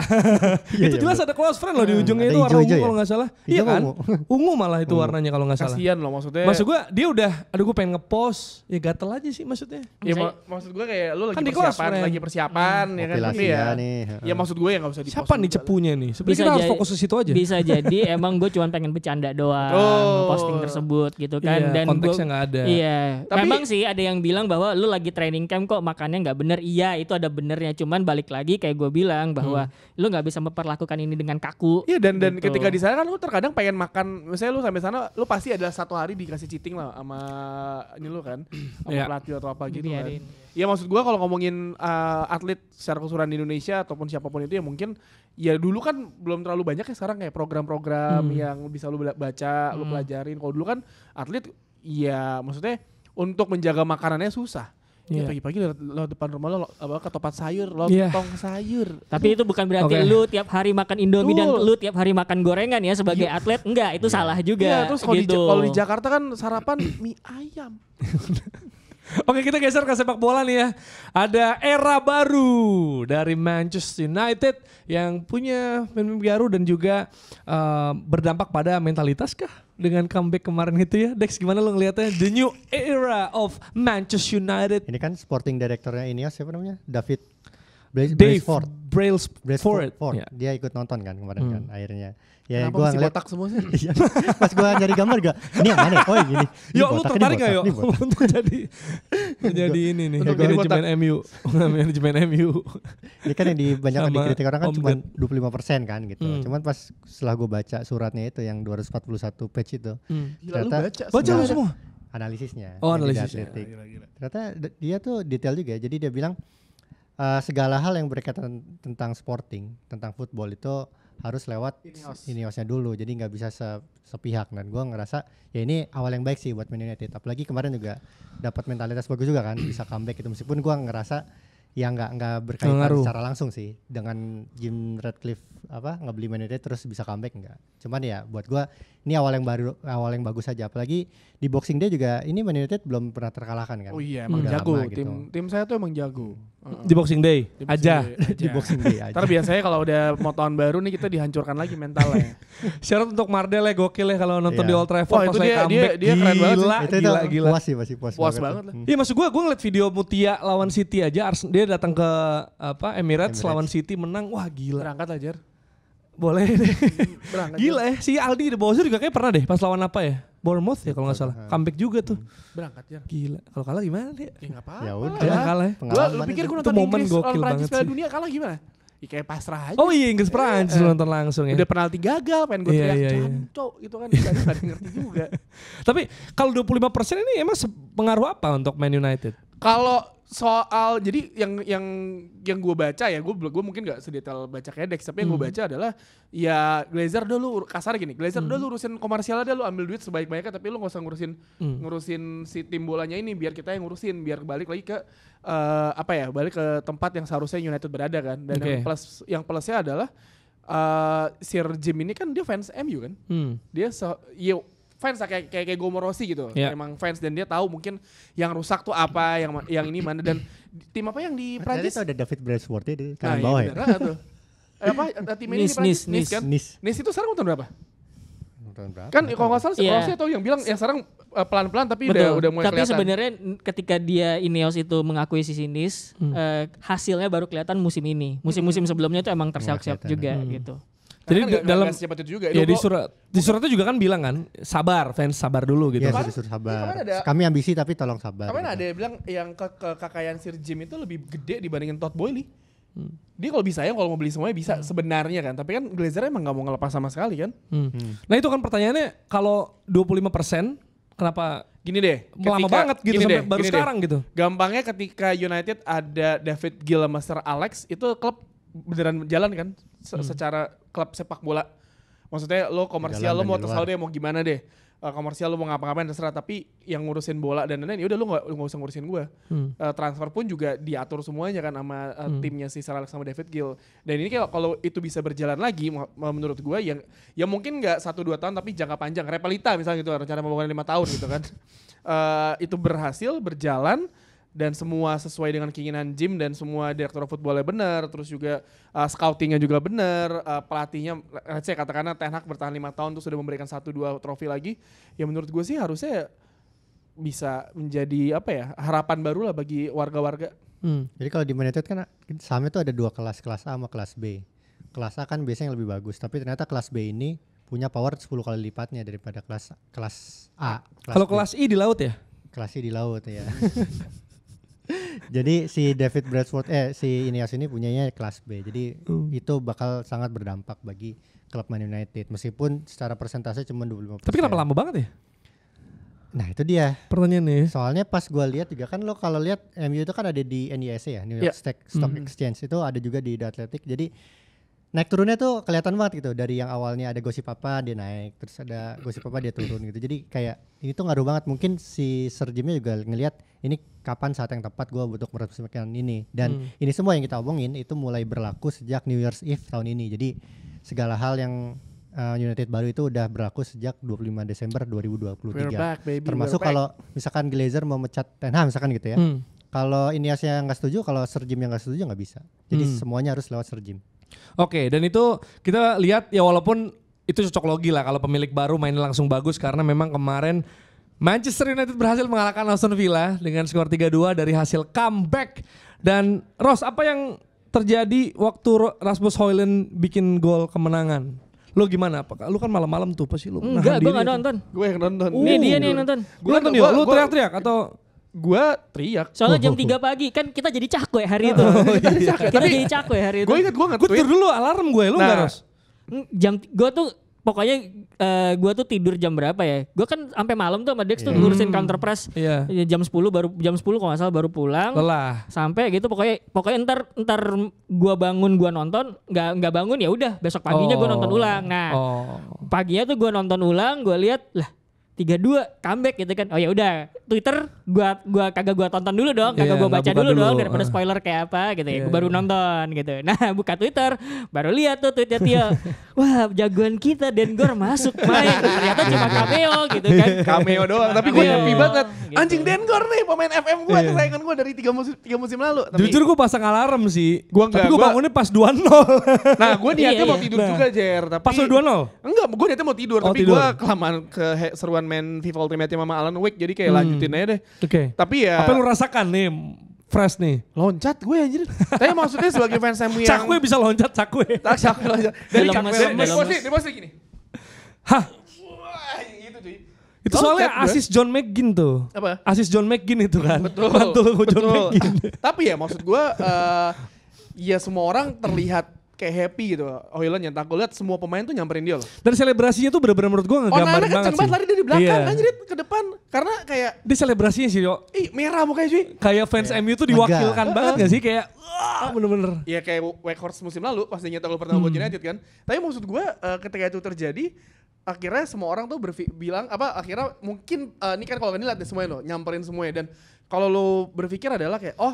S4: Itu
S3: iya,
S4: jelas ada close friend loh di ujungnya
S3: Ada
S4: itu warna ungu
S3: hijau-hijau ya?
S4: kalau nggak salah.
S3: Hijau
S4: Iya kan?
S3: ungu.
S4: Ungu malah itu warnanya kalau nggak salah.
S2: Kasian loh maksudnya.
S4: Maksud gue dia udah, aduh gue pengen ngepost, ya gatel aja sih maksudnya.
S2: Ya maksud gue kayak lu lagi
S4: Kan di kelas,
S2: persiapan,
S4: friend.
S2: lagi persiapan ya kan.
S3: Kompilasi
S2: Tapi
S3: ya nih.
S2: Ya maksud gue ya nggak usah
S4: Siapa nih cepunya nih? Sebenarnya kita harus
S5: jadi-
S4: fokus ke situ aja.
S5: Bisa jadi emang gue cuma pengen bercanda doang
S2: Oh.
S5: posting tersebut gitu kan.
S4: Iya,
S5: Dan
S4: konteksnya
S5: gua-
S4: nggak ada.
S5: Iya.
S2: Tapi-
S5: Memang sih ada yang bilang bahwa lu lagi training camp kok makannya nggak bener. Iya itu ada benernya. Cuman balik lagi kayak gue bilang bahwa lu nggak bisa memperlakukan ini dengan kaku.
S2: Iya dan
S5: gitu.
S2: ketika di sana kan lu terkadang pengen makan, misalnya lu sampai sana lu pasti ada satu hari dikasih cheating lah sama ini lu kan, sama
S4: Iya.
S2: pelatih atau apa gitu kan.
S5: Dibiarin.
S2: Ya maksud gua kalau ngomongin atlet secara keseluruhan di Indonesia ataupun siapapun itu ya mungkin ya dulu kan belum terlalu banyak ya sekarang kayak program-program yang bisa lu baca, lu pelajarin. Kalau dulu kan atlet ya maksudnya untuk menjaga makanannya susah. Ya
S4: Iya.
S2: pagi-pagi lewat depan rumah lo ketupat sayur,
S4: Iya.
S2: lontong sayur.
S5: Tapi itu bukan berarti
S4: Oke.
S5: lu tiap hari makan Indomie dan
S2: Betul.
S5: lu tiap hari makan gorengan ya sebagai atlet. Enggak, itu salah juga.
S2: Iya, terus
S5: gitu.
S2: kalau di Jakarta kan sarapan mie ayam.
S4: Oke, kita geser ke sepak bola nih ya. Ada era baru dari Manchester United yang punya pemain baru dan juga berdampak pada mentalitas kah dengan comeback kemarin itu ya. Dex, gimana lo ngelihatnya the new era of Manchester United?
S3: Ini kan sporting directornya Ineos siapa namanya? David
S4: Dave
S3: Brailsford.
S4: Brailsford.
S3: Ford.
S4: Ya.
S3: Dia ikut nonton kan kemarin kan akhirnya. Ya
S2: Kenapa
S3: gua
S2: masih
S3: ngeliat
S2: botak semua sih?
S3: Iya. Pas gua nyari gambar gak, ini yang mana? Oh yang gini. Ini
S4: Yo, lu
S3: botak, ini
S4: tertarik gak
S3: botak,
S4: yo
S3: ini botak.
S4: untuk jadi ini nih,
S2: Untuk jadi
S4: manajemen MU, manajemen MU.
S3: Ini kan yang banyak
S4: Sama
S3: dikritik orang kan
S4: Om
S3: cuma
S4: Ded.
S3: 25% kan gitu. Cuman pas setelah gue baca suratnya itu yang 241 page itu,
S2: Gila lu
S3: Ternyata-
S2: baca
S4: Baca lu
S2: semuanya.
S4: semua.
S3: analisisnya.
S4: Oh,
S3: yang di The
S4: analisisnya.
S3: Athletic. Ternyata dia tuh detail juga. Jadi dia bilang segala hal yang berkaitan tentang sporting, tentang football itu harus lewat Ineosnya dulu. Jadi nggak bisa sepihak. Dan gue ngerasa ya ini awal yang baik sih buat Man United. Apalagi kemarin juga dapat mentalitas bagus juga kan, bisa comeback itu. Meskipun gue ngerasa ya nggak berkaitan
S4: Pengaruh.
S3: secara langsung sih dengan Jim Ratcliffe ngebeli Man United terus bisa comeback enggak. Cuman ya buat gue ini awal yang bagus aja. Apalagi di Boxing Day juga ini Man United belum pernah terkalahkan kan.
S2: Oh iya emang
S3: Udah
S2: jago.
S3: lama gitu.
S2: Tim saya tuh emang jago.
S4: Di Boxing Day
S2: Di Boxing
S4: aja.
S2: Day
S3: Di Boxing Day aja.
S2: Ntar biasanya kalau udah mau tahun baru nih kita dihancurkan lagi mentalnya.
S4: Syarat untuk Mardel ya gokil ya kalau nonton
S3: Iya.
S4: di Old Trafford
S2: Wah,
S4: pas
S2: itu
S4: lagi
S2: dia-
S4: comeback.
S2: dia keren banget sih.
S4: Gila, gila.
S3: puas sih masih puas
S2: banget lah.
S4: Iya maksud gue ngeliat video Mutia lawan City aja, dia datang ke Emirates lawan City menang, wah gila.
S2: Berangkat aja.
S4: Boleh deh.
S2: Berangkat.
S4: Gila ya, si Aldi de Bozer juga kayak pernah deh pas lawan apa ya? Bournemouth ya kalau nggak salah. Comeback juga tuh.
S2: Berangkat ya.
S4: Gila. Kalau kalah gimana dia?
S2: Ya enggak apa-apa.
S3: Ya
S2: lah.
S3: udah.
S4: Jangan kalah ya.
S2: Lu
S3: Pengalaman
S2: pikir
S3: itu.
S2: gue
S4: Itu
S2: nonton
S4: momen
S2: Inggris
S4: gokil
S2: lawan Prancis
S4: banget
S2: Piala
S4: sih.
S2: Dunia kalah gimana? Ya kayak pasrah aja.
S4: Oh iya Inggris Prancis lu nonton langsung ya.
S2: Udah penalti gagal, pengen gue
S4: Iya,
S2: teriak
S4: iya, iya.
S2: jancok gitu kan. Gak ada ngerti juga.
S4: Tapi kalau 25% ini emang pengaruh apa untuk Man United?
S2: Kalau soal jadi yang gue baca ya gue mungkin nggak sedetail baca kayak Dex tapi yang gue baca adalah ya Glazer dulu kasar gini Glazer dulu urusin komersial aja lu ambil duit sebaik-baiknya tapi lu nggak usah ngurusin si tim bolanya ini biar kita yang ngurusin biar balik lagi ke balik ke tempat yang seharusnya United berada kan dan
S4: Oke.
S2: yang plusnya adalah Sir Jim ini kan dia fans MU kan dia fans lah, kayak Gomo Rossi gitu.
S4: Yeah.
S2: Emang fans dan dia tahu mungkin yang rusak tuh apa, yang ini mana dan tim apa yang di Prancis?
S3: Ternyata ada David Brailsford di
S2: Nah,
S3: kanan bawah
S2: iya,
S3: ya.
S2: beneran tuh. Tim ini di Prancis,
S5: Nice,
S2: kan?
S3: Nice.
S2: Nice itu sekarang tahun berapa?
S3: Tahun berapa?
S2: Kan kalau nggak salah
S5: Iya.
S2: Rossi atau yang bilang yang sekarang pelan-pelan tapi
S5: Betul.
S2: udah mulai
S5: Tapi
S2: kelihatan.
S5: sebenarnya ketika dia Ineos itu mengakuisisi Nice, hasilnya baru kelihatan musim ini. Musim-musim sebelumnya itu emang tersiap-siap
S3: kelihatan.
S5: juga gitu.
S4: Jadi
S2: Karena
S4: dalam
S2: nggak secepat itu juga.
S4: ya
S2: Dulu-
S4: di suratnya juga kan bilang kan sabar fans sabar dulu gitu.
S3: Iya, disuruh sabar.
S2: kemarin ada-
S3: Kami ambisi tapi tolong sabar.
S2: Kemarin
S3: gitu.
S2: ada yang bilang yang kekayaan Sir Jim itu lebih gede dibandingin Todd Boehly. Dia kalau bisa ya kalau mau beli semuanya bisa sebenarnya kan. Tapi kan Glazer emang nggak mau ngelepas sama sekali kan.
S4: Nah itu kan pertanyaannya kalau 25% kenapa
S2: Gini deh.
S4: lama banget gitu
S2: gini
S4: sampai
S2: deh,
S4: baru
S2: gini deh.
S4: sekarang gitu.
S2: Gampangnya ketika United ada David Gill sama Sir Alex itu klub beneran jalan kan secara klub sepak bola. Maksudnya lo komersial
S3: Jalan
S2: lo mau
S3: dan di
S2: terserah
S3: luar.
S2: deh mau gimana deh. Komersial lo mau ngapa-ngapain terserah tapi yang ngurusin bola dan lain-lain ya udah lo nggak usah ngurusin gue. Transfer pun juga diatur semuanya kan sama timnya si Sir Alex sama David Gill. Dan ini kalau itu bisa berjalan lagi menurut gue ya mungkin nggak 1-2 tahun tapi jangka panjang. Repelita misalnya gitu rencana pembangunan 5 tahun gitu kan. Itu berhasil berjalan dan semua sesuai dengan keinginan Jim dan semua direktur footballnya benar, terus juga scoutingnya juga benar, pelatihnya saya katakanlah Ten Hag bertahan 5 tahun tuh sudah memberikan 1-2 trofi lagi, ya menurut gue sih harusnya bisa menjadi apa ya, harapan baru lah bagi warga-warga.
S3: Jadi kalau di Man United kan sahamnya tuh ada 2 kelas A sama kelas B. Kelas A kan biasanya lebih bagus, tapi ternyata kelas B ini punya power 10 kali lipatnya daripada kelas A.
S4: Kalau kelas I di laut ya?
S3: Kelas I di laut ya. Jadi si David Bradford si Ineos ini punyanya kelas B. Jadi itu bakal sangat berdampak bagi klub Man United meskipun secara persentase cuma 25%.
S4: Tapi kenapa lama banget ya?
S3: Nah, itu dia.
S4: Pertanyaan nih.
S3: Soalnya pas gua lihat juga kan lo kalau lihat MU itu kan ada di NYSE ya, New York Stock Exchange, itu ada juga di The Athletic. Jadi naik turunnya tuh kelihatan banget gitu. Dari yang awalnya ada gosip apa dia naik, terus ada gosip apa dia turun gitu. Jadi kayak ini tuh ngaruh banget. Mungkin si Sir Jimnya juga ngelihat ini kapan saat yang tepat gue untuk meresmikan ini. Dan ini semua yang kita omongin itu mulai berlaku sejak New Year's Eve tahun ini. Jadi segala hal yang United baru itu udah berlaku sejak 25 Desember 2023.
S2: Back, baby,
S3: termasuk kalau misalkan Glazer mau mecat Ten Hag misalkan gitu ya. Kalau Ineos yang nggak setuju, kalau Sir Jim yang nggak setuju nggak bisa. Jadi semuanya harus lewat Sir Jim.
S4: Oke, dan itu kita lihat ya walaupun itu cocok logi lah kalau pemilik baru mainnya langsung bagus karena memang kemarin Manchester United berhasil mengalahkan Aston Villa dengan skor 3-2 dari hasil comeback. Dan Ros, apa yang terjadi waktu Rasmus Højlund bikin gol kemenangan? Lo gimana? Apakah lu kan malam-malam tuh pasti lu?
S5: Enggak, gue gak nonton.
S2: Gue yang nonton.
S5: Ini dia nih yang nonton.
S4: Gue nonton yuk, lu teriak-teriak atau?
S2: Gue teriak.
S5: Soalnya jam 3 pagi kan kita jadi cakwe hari itu. Kita jadi cakwe hari itu.
S2: Gue inget gue
S4: Gue
S2: nge-tweet.
S4: tidur dulu alarm gue, lu enggak Ros?
S5: Gue tuh pokoknya gue tuh tidur jam berapa ya? Gue kan sampai malam tuh sama Dex tuh ngurusin counter press.
S4: Iya.
S5: Jam 10 kalau nggak salah baru pulang.
S4: Lelah.
S5: Sampai gitu pokoknya ntar gue bangun gue nonton, nggak bangun ya udah besok paginya gue nonton ulang. Nah paginya tuh gue nonton ulang, gue lihat lah 3-2 comeback gitu kan. Oh ya udah Twitter gua kagak gua tonton dulu dong, kagak gua baca dulu dong daripada spoiler kayak apa gitu ya. Gua baru nonton gitu. Nah, buka Twitter, baru lihat tuh tweetnya Tio. Wah, jagoan kita Dengor masuk main. Ternyata cuma cameo gitu kan.
S2: Cameo doang, tapi gue happy banget.
S5: Gitu.
S2: Anjing Dengor nih pemain FM gue, kesayangan gue dari 3 musim lalu. Tapi
S4: Jujur gue pasang alarm sih. Tapi gue
S2: gua-
S4: bangunnya pas 2-0.
S2: Nah, gue niatnya
S5: Iya,
S2: mau
S5: iya.
S2: tidur juga Jer, tapi
S4: Pas lu 2-0?
S2: Enggak, gue niatnya mau tidur,
S4: Oh,
S2: tapi
S4: tidur.
S2: gue kelamaan seruan main FIFA Ultimate sama Alan Wake, jadi kayak lanjutin aja deh.
S4: Oke.
S2: Tapi ya
S4: Apa yang lu rasakan nih? Fresh nih.
S2: loncat gue anjir. Tapi maksudnya sebagai fans MU yang
S4: Cakwe bisa loncat cakwe.
S2: Cakwe loncat. Dari
S5: Dalam
S2: cakwe
S5: mesin, dalam
S2: di posisi gini.
S4: Hah?
S2: Wah, gitu cuy.
S4: Itu soalnya
S2: Loncat gue.
S4: asis John McGinn tuh.
S2: Apa?
S4: Asis John McGinn itu kan.
S2: Betul.
S4: Mantul John McGinn.
S2: Tapi ya maksud gue ya semua orang terlihat kayak happy gitu. Højlund nyetak gol, lihat semua pemain tuh nyamperin dia loh.
S4: Dan selebrasinya tuh bener-bener menurut gue ngegambarin
S2: Onana
S4: banget
S2: kenceng
S4: sih.
S2: banget lari dari belakang
S4: Iya.
S2: anjir ke depan. Karena kayak
S4: Dia selebrasinya sih yo.
S2: merah mukanya cuy.
S4: Kayak fans MU tuh diwakilkan banget gak sih? Kayak wah bener-bener.
S2: Ya kayak Weghorst musim lalu pas dia nyetak gol pertama buat United kan. Tapi maksud gue ketika itu terjadi akhirnya semua orang tuh bilang apa akhirnya mungkin ini kan kalau lihat deh semuanya loh nyamperin semuanya, dan kalau lo berpikir adalah kayak oh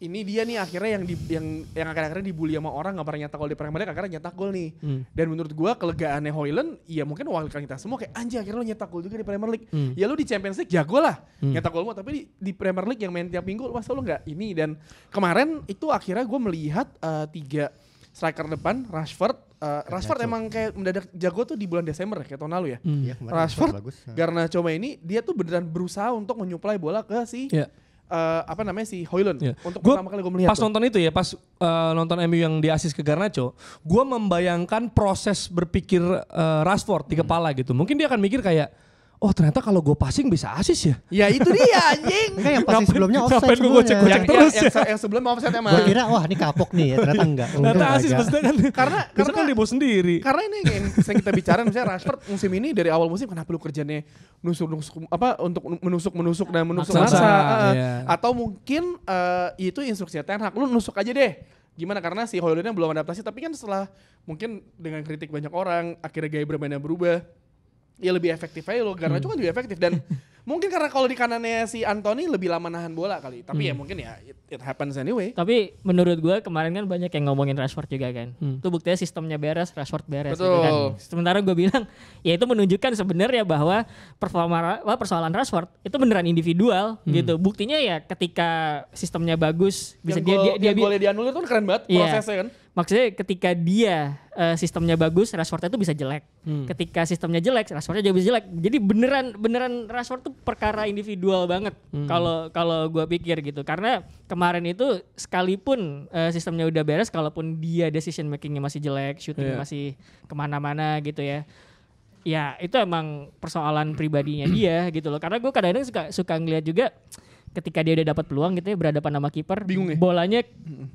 S2: ini dia nih akhirnya yang akhir-akhirnya dibully sama orang nggak pernah nyetak gol di Premier League akhirnya nyetak gol nih. Dan menurut gua kelegaannya Højlund ya mungkin mewakilkan kita semua kayak anjir akhirnya lo nyetak gol juga di Premier League. Ya lo di Champions League jago lah nyetak gol mau, tapi di Premier League yang main tiap minggu masa lo nggak ini. Dan kemarin itu akhirnya gua melihat 3 striker depan Rashford emang kayak mendadak jago tuh di bulan Desember kayak tahun lalu ya.
S3: Iya, kemarin
S2: Rashford
S3: bagus.
S2: karena coba ini dia tuh beneran berusaha untuk menyuplai bola ke si
S4: Iya.
S2: si Højlund.
S4: Iya.
S2: Untuk
S4: Gua
S2: pertama kali gue melihat
S4: pas
S2: tuh.
S4: nonton itu ya, pas nonton MU yang diasis ke Garnacho, gue membayangkan proses berpikir Rashford di kepala gitu. Mungkin dia akan mikir kayak, oh ternyata kalau gue passing bisa asis ya.
S2: Ya itu dia anjing.
S3: Enggak, yang pasti sebelumnya offside
S4: ngapain gua
S3: semuanya.
S4: gocek-gocek
S2: yang,
S4: terus
S2: yang sebelum offside emang.
S3: Gua kira wah ini kapok nih ya, ternyata enggak.
S4: Ternyata
S3: Untung
S4: asis
S3: agak.
S4: maksudnya kan.
S2: Karena
S4: Besok kan dia bawa sendiri.
S2: Karena ini yang sering kita bicara misalnya Rashford musim ini dari awal musim kenapa lu kerjanya nusuk-nusuk apa untuk menusuk dan menusuk
S4: Maksa,
S2: masa.
S4: iya.
S2: Atau mungkin itu instruksinya Ten Hag, lu nusuk aja deh. Gimana karena si Højlundnya belum adaptasi, tapi kan setelah mungkin dengan kritik banyak orang akhirnya gaya bermainnya berubah. Ya lebih efektif aja lo, Garnacho kan lebih efektif. Dan Mungkin karena kalau di kanannya si Anthony lebih lama nahan bola kali. Tapi ya mungkin ya it happens anyway.
S5: Tapi menurut gue kemarin kan banyak yang ngomongin Rashford juga kan. Itu buktinya sistemnya beres, Rashford beres gitu kan. Sementara gue bilang ya itu menunjukkan sebenarnya bahwa persoalan Rashford itu beneran individual gitu. Buktinya ya ketika sistemnya bagus bisa dia
S2: boleh dianulir tuh keren banget prosesnya kan.
S5: Maksudnya ketika dia sistemnya bagus, Rashford itu bisa jelek. Ketika sistemnya jelek, Rashfordnya juga bisa jelek. Jadi beneran Rashford tuh perkara individual banget. Kalau gue pikir gitu. Karena kemarin itu sekalipun sistemnya udah beres, kalaupun dia decision makingnya masih jelek, shooting masih kemana-mana gitu ya. Ya itu emang persoalan pribadinya dia gitu loh. Karena gue kadang-kadang suka ngeliat juga ketika dia udah dapat peluang gitu ya berhadapan sama kiper, bolanya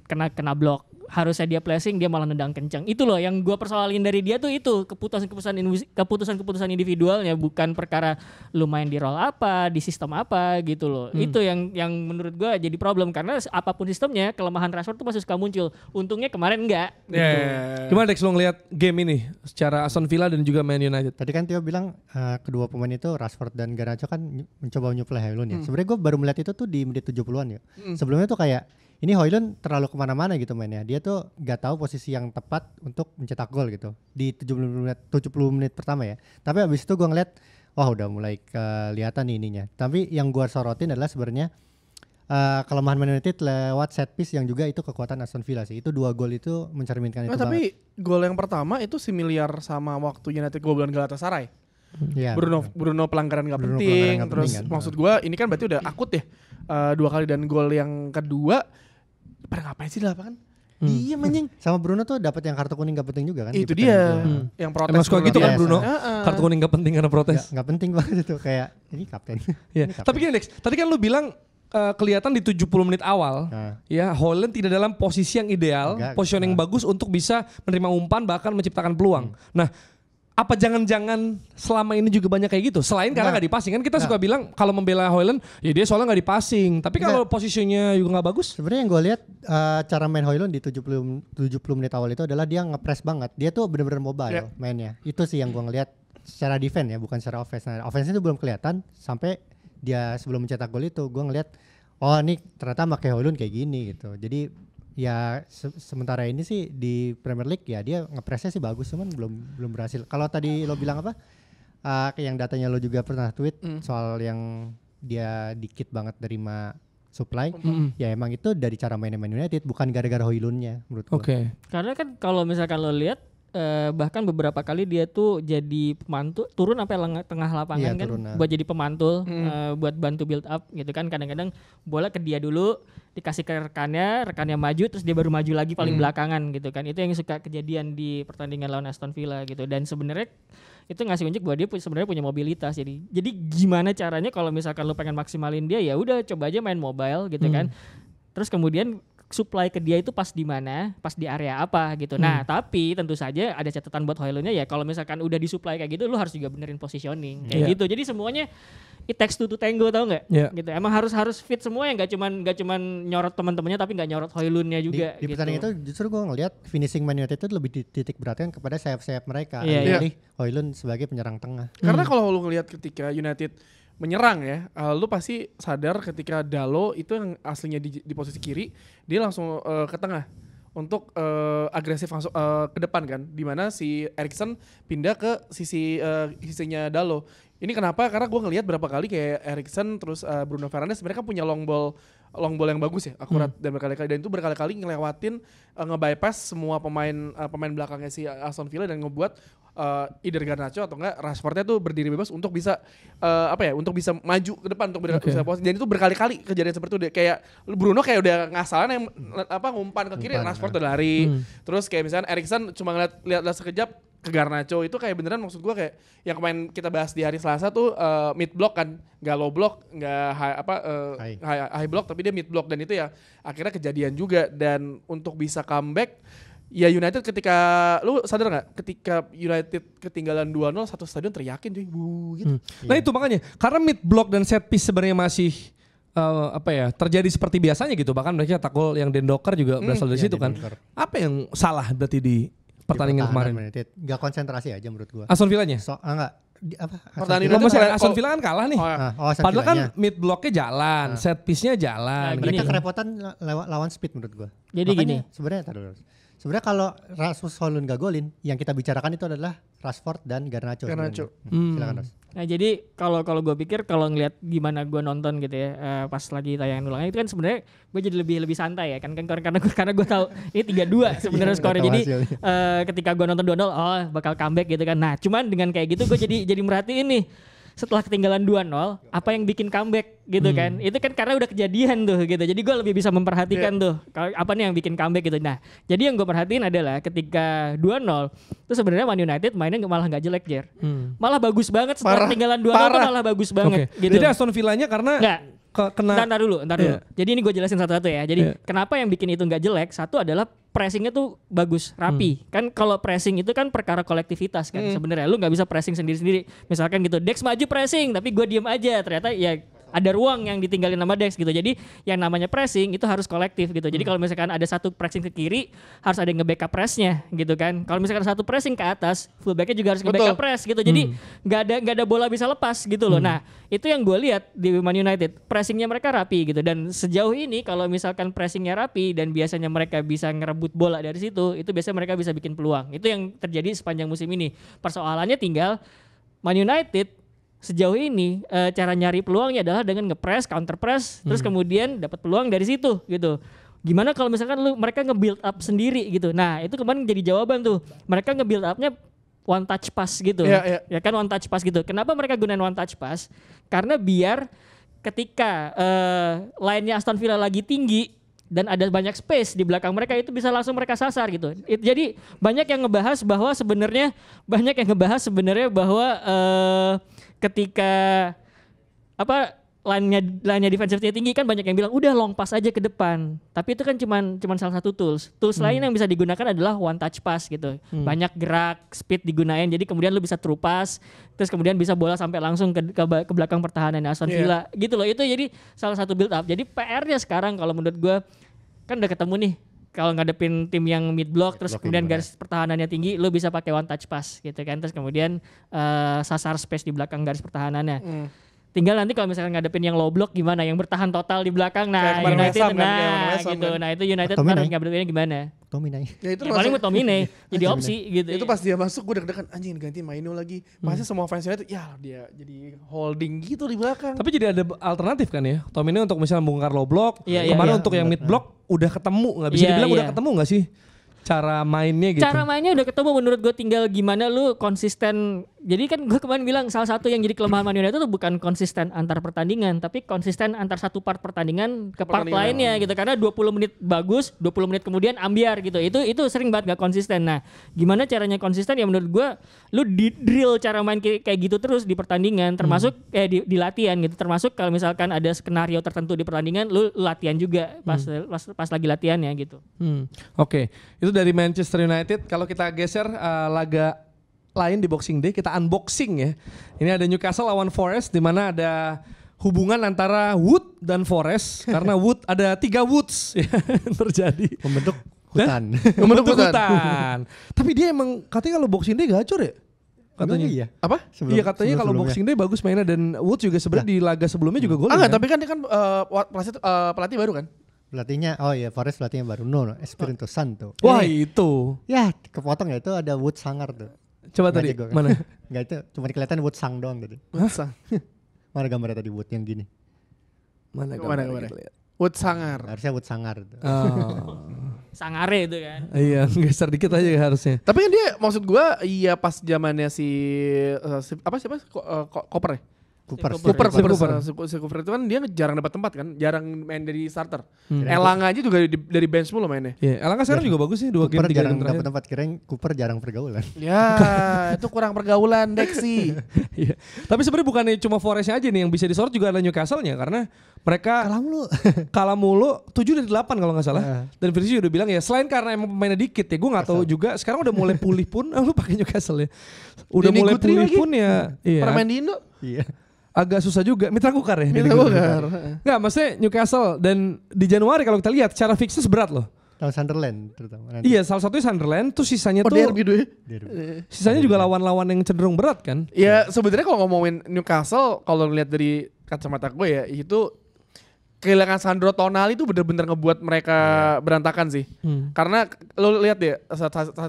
S5: kena blok. Harusnya dia placing, dia malah nendang kencang. Itu loh yang gue persoalin dari dia tuh itu keputusan individualnya, bukan perkara lu main di role apa, di sistem apa gitu loh. Itu yang gitu menurut gue jadi problem karena apapun sistemnya kelemahan Rashford tuh masih suka muncul. Untungnya kemarin enggak. Gitu.
S4: Gimana Dex lo ngeliat game ini secara Aston Villa dan juga Man United?
S3: Tadi kan Tio bilang kedua pemain itu Rashford dan Garnacho kan mencoba menyuplai Højlund ya. Sebenarnya gue baru melihat itu tuh di menit 70-an ya. Sebelumnya tuh kayak ini Højlund terlalu kemana-mana gitu mainnya. Dia tuh gak tahu posisi yang tepat untuk mencetak gol gitu di 70 menit pertama ya. Tapi abis itu gue ngeliat, wah udah mulai kelihatan nih ininya. Tapi yang gue sorotin adalah sebenarnya kelemahan Man United lewat set piece yang juga itu kekuatan Aston Villa sih. Itu 2 gol itu mencerminkan itu
S2: tapi
S3: banget.
S2: Gol yang pertama itu similar sama waktu United kebobolan Galatasaray.
S3: Ya,
S2: Bruno pelanggaran gak penting. Terus maksud gue ini kan berarti udah akut ya. 2 kali dan gol yang kedua pada ngapain sih di lapangan? Dia anjing.
S3: Sama Bruno tuh dapat yang kartu kuning gak penting juga kan?
S2: Itu dia. Yang protes.
S4: Emang suka gitu kan Bruno? Kartu kuning gak penting karena protes.
S3: Gak penting banget itu kayak ini kapten.
S4: Tapi gini Dex, tadi kan lu bilang kelihatan di 70 menit awal ya Højlund tidak dalam posisi yang ideal, positioning bagus untuk bisa menerima umpan bahkan menciptakan peluang. Nah, apa jangan-jangan selama ini juga banyak kayak gitu? Selain karena nggak dipasing kan kita suka bilang kalau membela Højlund ya dia soalnya nggak dipasing. Tapi kalau posisinya juga nggak bagus.
S3: Sebenarnya yang gue lihat cara main Højlund di 70 menit awal itu adalah dia nge-press banget. Dia tuh benar-benar mobile mainnya. Itu sih yang gue ngelihat secara defense ya, bukan secara offense. Nah, offense itu belum kelihatan sampai dia sebelum mencetak gol itu gue ngelihat oh ini ternyata pakai Højlund kayak gini gitu. Jadi ya sementara ini sih di Premier League ya dia ngepresnya sih bagus cuman belum berhasil. Kalau tadi lo bilang apa yang datanya lo juga pernah tweet soal yang dia dikit banget terima supply ya emang itu dari cara mainnya Man United bukan gara-gara Højlundnya menurut gue.
S5: Karena kan kalau misalkan lo lihat bahkan beberapa kali dia tuh jadi pemantul turun sampai tengah lapangan kan buat jadi pemantul buat bantu build up gitu kan. Kadang-kadang bola ke dia dulu dikasih ke rekannya maju terus dia baru maju lagi paling belakangan gitu kan. Itu yang suka kejadian di pertandingan lawan Aston Villa gitu. Dan sebenarnya itu ngasih unjuk bahwa dia sebenarnya punya mobilitas. Jadi gimana caranya kalau misalkan lu pengen maksimalin dia ya udah coba aja main mobile gitu kan. Terus kemudian supply ke dia itu pas di mana, pas di area apa gitu. Nah, tapi tentu saja ada catatan buat Højlundnya ya kalau misalkan udah disupply kayak gitu lu harus juga benerin positioning kayak gitu. Jadi semuanya it takes two to tango, tau nggak? Gitu. Emang harus fit semua ya, nggak cuman nyorot teman-temannya tapi nggak nyorot Højlundnya juga.
S3: Di pertandingan itu justru gue ngelihat finishing Man United itu lebih titik beratkan kepada sayap-sayap mereka. Jadi Højlund sebagai penyerang tengah.
S2: Karena kalau lu ngelihat ketika United menyerang ya, lu pasti sadar ketika Dalot itu yang aslinya di posisi kiri, dia langsung ke tengah untuk agresif langsung ke depan kan, dimana si Eriksen pindah ke sisinya Dalot. Ini kenapa? Karena gue ngelihat berapa kali kayak Eriksen terus Bruno Fernandes mereka punya long ball yang bagus ya, akurat dan berkali-kali, dan itu berkali-kali ngelewatin nge-bypass semua pemain belakangnya si Aston Villa dan ngebuat either Garnacho atau enggak Rashfordnya tuh berdiri bebas untuk bisa untuk bisa maju ke depan untuk bisa posisi. Dan itu berkali-kali kejadian seperti itu. Kayak Bruno kayak udah ngasalan ngumpan ke kiri, Rashford udah lari. Terus kayak misalnya Eriksen cuma lihat sekejap ke Garnacho, itu kayak beneran maksud gue kayak yang kemarin kita bahas di hari Selasa tuh mid block kan, nggak low block, nggak high block, tapi dia mid block, dan itu ya akhirnya kejadian juga. Dan untuk bisa comeback ya United ketika lu sadar nggak ketika United ketinggalan 2-0 satu stadion teriakin cuy gitu.
S4: Nah itu makanya karena mid block dan set piece sebenarnya masih terjadi seperti biasanya gitu, bahkan mereka cetak gol yang Dendoker juga berasal dari situ kan. Apa yang salah berarti di pertandingan kemarin?
S3: Gak konsentrasi aja menurut gua.
S4: Aston Villanya?
S3: Enggak.
S2: Pertahanan
S4: Kalau
S2: United
S4: misalnya
S2: kalau-
S4: Aston Villa kan kalah nih.
S2: Oh, ya.
S3: Aston
S4: Padahal kan
S3: Villanya.
S4: mid blocknya jalan, set piece-nya jalan.
S5: Nah,
S3: Mereka
S5: gini.
S3: kerepotan lawan speed menurut gua.
S5: Jadi gini.
S3: Sebenarnya kalau Rasmus Højlund gak golin, yang kita bicarakan itu adalah Rashford dan Garnacho.
S2: Garnacho.
S3: Silakan Ros.
S5: Nah jadi kalau gue pikir kalau ngelihat gimana gue nonton gitu ya pas lagi tayangan ulangnya itu kan sebenarnya gue jadi lebih santai ya kan karena gue tahu ini 3-2 sebenarnya
S3: Iya,
S5: skornya.
S3: tahu
S5: Jadi
S3: hasilnya.
S5: ketika gue nonton 2-0 oh bakal comeback gitu kan. Nah cuman dengan kayak gitu gue jadi merhatiin nih setelah ketinggalan 2-0 apa yang bikin comeback gitu kan. Itu kan karena udah kejadian tuh gitu. Jadi gue lebih bisa memperhatikan tuh apa nih yang bikin comeback gitu. Nah jadi yang gue perhatiin adalah ketika 2-0 itu sebenarnya Man United mainnya malah gak jelek Jer. Malah bagus banget setelah
S2: Parah.
S5: ketinggalan 2-0 tuh malah bagus banget gitu.
S4: Jadi Aston Villanya karena
S5: Enggak.
S4: kena
S5: Ntar dulu.
S4: Iya.
S5: Jadi ini gue jelasin satu-satu ya. Jadi
S4: Iya.
S5: kenapa yang bikin itu nggak jelek? Satu adalah pressingnya tuh bagus, rapi. Kan kalau pressing itu kan perkara kolektivitas kan sebenarnya. Lu nggak bisa pressing sendiri-sendiri. Misalkan gitu, Dex maju pressing, tapi gue diem aja. Ternyata ya ada ruang yang ditinggalin sama Dex gitu. Jadi yang namanya pressing itu harus kolektif gitu. Jadi kalau misalkan ada satu pressing ke kiri, harus ada yang nge-backup pressnya gitu kan. Kalau misalkan satu pressing ke atas, fullbacknya juga harus nge-backup
S2: Betul.
S5: press gitu. Jadi nggak ada bola bisa lepas gitu loh. Nah itu yang gue lihat di Man United, pressingnya mereka rapi gitu. Dan sejauh ini kalau misalkan pressingnya rapi dan biasanya mereka bisa ngerebut bola dari situ, itu biasanya mereka bisa bikin peluang. Itu yang terjadi sepanjang musim ini. Persoalannya tinggal Man United sejauh ini cara nyari peluangnya adalah dengan nge-press, counter press, terus kemudian dapat peluang dari situ gitu. Gimana kalau misalkan mereka nge-build up sendiri gitu. Nah, itu kemarin jadi jawaban tuh. Mereka nge-build up-nya one touch pass gitu.
S2: Iya.
S5: Ya kan one touch pass gitu. Kenapa mereka gunain one touch pass? Karena biar ketika line-nya Aston Villa lagi tinggi dan ada banyak space di belakang mereka itu bisa langsung mereka sasar gitu. Jadi banyak yang ngebahas bahwa sebenarnya bahwa ketika line-nya defensifnya tinggi kan banyak yang bilang udah long pass aja ke depan. Tapi itu kan cuman salah satu tools. Tools lain yang bisa digunakan adalah one touch pass gitu. Banyak gerak, speed digunain jadi kemudian lu bisa true pass, terus kemudian bisa bola sampai langsung ke belakang pertahanan Aston Villa gitu loh. Itu jadi salah satu build up. Jadi PR-nya sekarang kalau menurut gua kan udah ketemu nih. Kalau ngadepin tim yang mid block terus kemudian garis pertahanannya tinggi, lu bisa pakai one touch pass gitu kan. Terus kemudian sasar space di belakang garis pertahanannya. Tinggal nanti kalau misalkan ngadepin yang low block gimana, yang bertahan total di belakang. Nah,
S2: Kayak kemarin
S5: United
S2: West Ham kan, kayak kemarin
S5: nah
S2: West Ham
S5: gitu.
S2: kan.
S5: Nah, itu United
S3: Tommy
S5: ntar
S3: naik.
S5: ngadepinnya gimana?
S3: Tommy naik.
S2: Ya itu
S5: Ya, paling McTominay jadi
S3: Masih
S5: opsi gitu.
S2: itu pas dia masuk gue deg-degan anjing ganti Maino lagi. Pasti semua fansnya itu ya dia jadi holding gitu di belakang.
S4: Tapi jadi ada alternatif kan ya. Tom ini untuk misalnya membongkar low block.
S5: Iya,
S4: Kemarin
S5: iya.
S4: untuk yang mid block udah ketemu. Nggak bisa
S5: Iya,
S4: dibilang udah
S5: iya.
S4: ketemu nggak sih? Cara mainnya gitu.
S5: Cara mainnya udah ketemu menurut gue, tinggal gimana lu konsisten. Jadi kan gue kemarin bilang salah satu yang jadi kelemahan Man United itu bukan konsisten antar pertandingan, tapi konsisten antar satu part pertandingan ke part
S2: Pertandingan.
S5: lainnya gitu. Karena 20 menit bagus, 20 menit kemudian ambiar gitu. Itu sering banget gak konsisten. Nah, gimana caranya konsisten ya menurut gue lu di drill cara main kayak gitu terus di pertandingan, termasuk di latihan gitu. Termasuk kalau misalkan ada skenario tertentu di pertandingan, lu latihan juga pas lagi latihannya gitu.
S4: Oke, itu dari Manchester United. Kalau kita geser laga lain di Boxing Day, kita unboxing ya. Ini ada Newcastle lawan Forest, di mana ada hubungan antara Wood dan Forest karena Wood ada 3 Woods ya, terjadi.
S3: Membentuk hutan.
S4: Membentuk hutan. Tapi dia emang katanya kalau Boxing Day gacor ya? Katanya.
S3: Emang iya.
S2: Apa?
S4: Iya katanya kalau
S3: sebelum-sebelumnya.
S4: Boxing Day bagus mainnya, dan Wood juga sebenarnya di laga sebelumnya juga golin.
S2: Enggak,
S4: kan?
S2: tapi kan dia kan pelatih baru kan?
S3: Pelatihnya, oh iya Forest pelatihnya baru. No, Espirito Santo.
S4: Wah itu.
S3: Ya kepotong ya itu ada Wood Sangar tuh.
S4: Coba
S3: Nggak
S4: tadi
S3: jago kan?
S4: mana?
S3: Enggak itu cuma kelihatan Wood Sang doang tadi.
S2: Wood
S3: Mana gambarnya tadi Wood yang gini?
S4: Mana
S2: Kemana?
S4: gambarnya kita lihat?
S2: Sangar.
S3: Harusnya Wood Sangar tuh.
S4: Oh.
S5: Sangare itu kan.
S4: Iya, geser dikit aja harusnya.
S2: Tapi kan dia maksud gua iya pas zamannya si siapa Koper ya?
S3: Cooper.
S2: Si Cooper itu kan dia jarang dapat tempat kan, jarang main dari starter. Elanga aja juga dari bench mulu mainnya.
S4: Iya, Elanga sekarang juga bagus sih 2 game
S3: Cooper
S4: 3
S3: jarang
S4: game terakhir.
S3: dapat tempat, kirain Cooper jarang pergaulan.
S2: Ya, itu kurang pergaulan Dexy.
S4: Iya. Tapi sebenarnya bukannya cuma Forestnya aja nih yang bisa disorot, juga ada Newcastle-nya karena mereka kalah mulu 7 dari 8 kalau nggak salah. Dan Virgil udah bilang ya selain karena emang pemainnya dikit ya, gue nggak tahu juga sekarang udah mulai pulih pun. Lu pakai Newcastle ya. Udah
S2: Denny
S4: mulai
S2: Guthrie
S4: pulih
S2: lagi.
S4: pun ya. Iya.
S2: Pernah main di Indo?
S3: Iya.
S4: Agak susah juga. Mitra Kukar ya.
S2: Mitra
S4: Denny Guthrie.
S2: Kukar.
S4: Nggak, maksudnya Newcastle dan di Januari kalau kita lihat secara fixes berat loh.
S3: Tahun Sunderland terutama. Nanti.
S4: Iya, salah satunya Sunderland, tuh sisanya
S2: Oh
S4: tuh
S2: derby tuh ya.
S4: sisanya juga lawan-lawan yang cenderung berat kan?
S2: Ya sebenarnya kalau ngomongin Newcastle, kalau ngeliat dari kacamata gue ya, itu kehilangan Sandro Tonali itu bener-bener ngebuat mereka berantakan sih. Karena lo lihat ya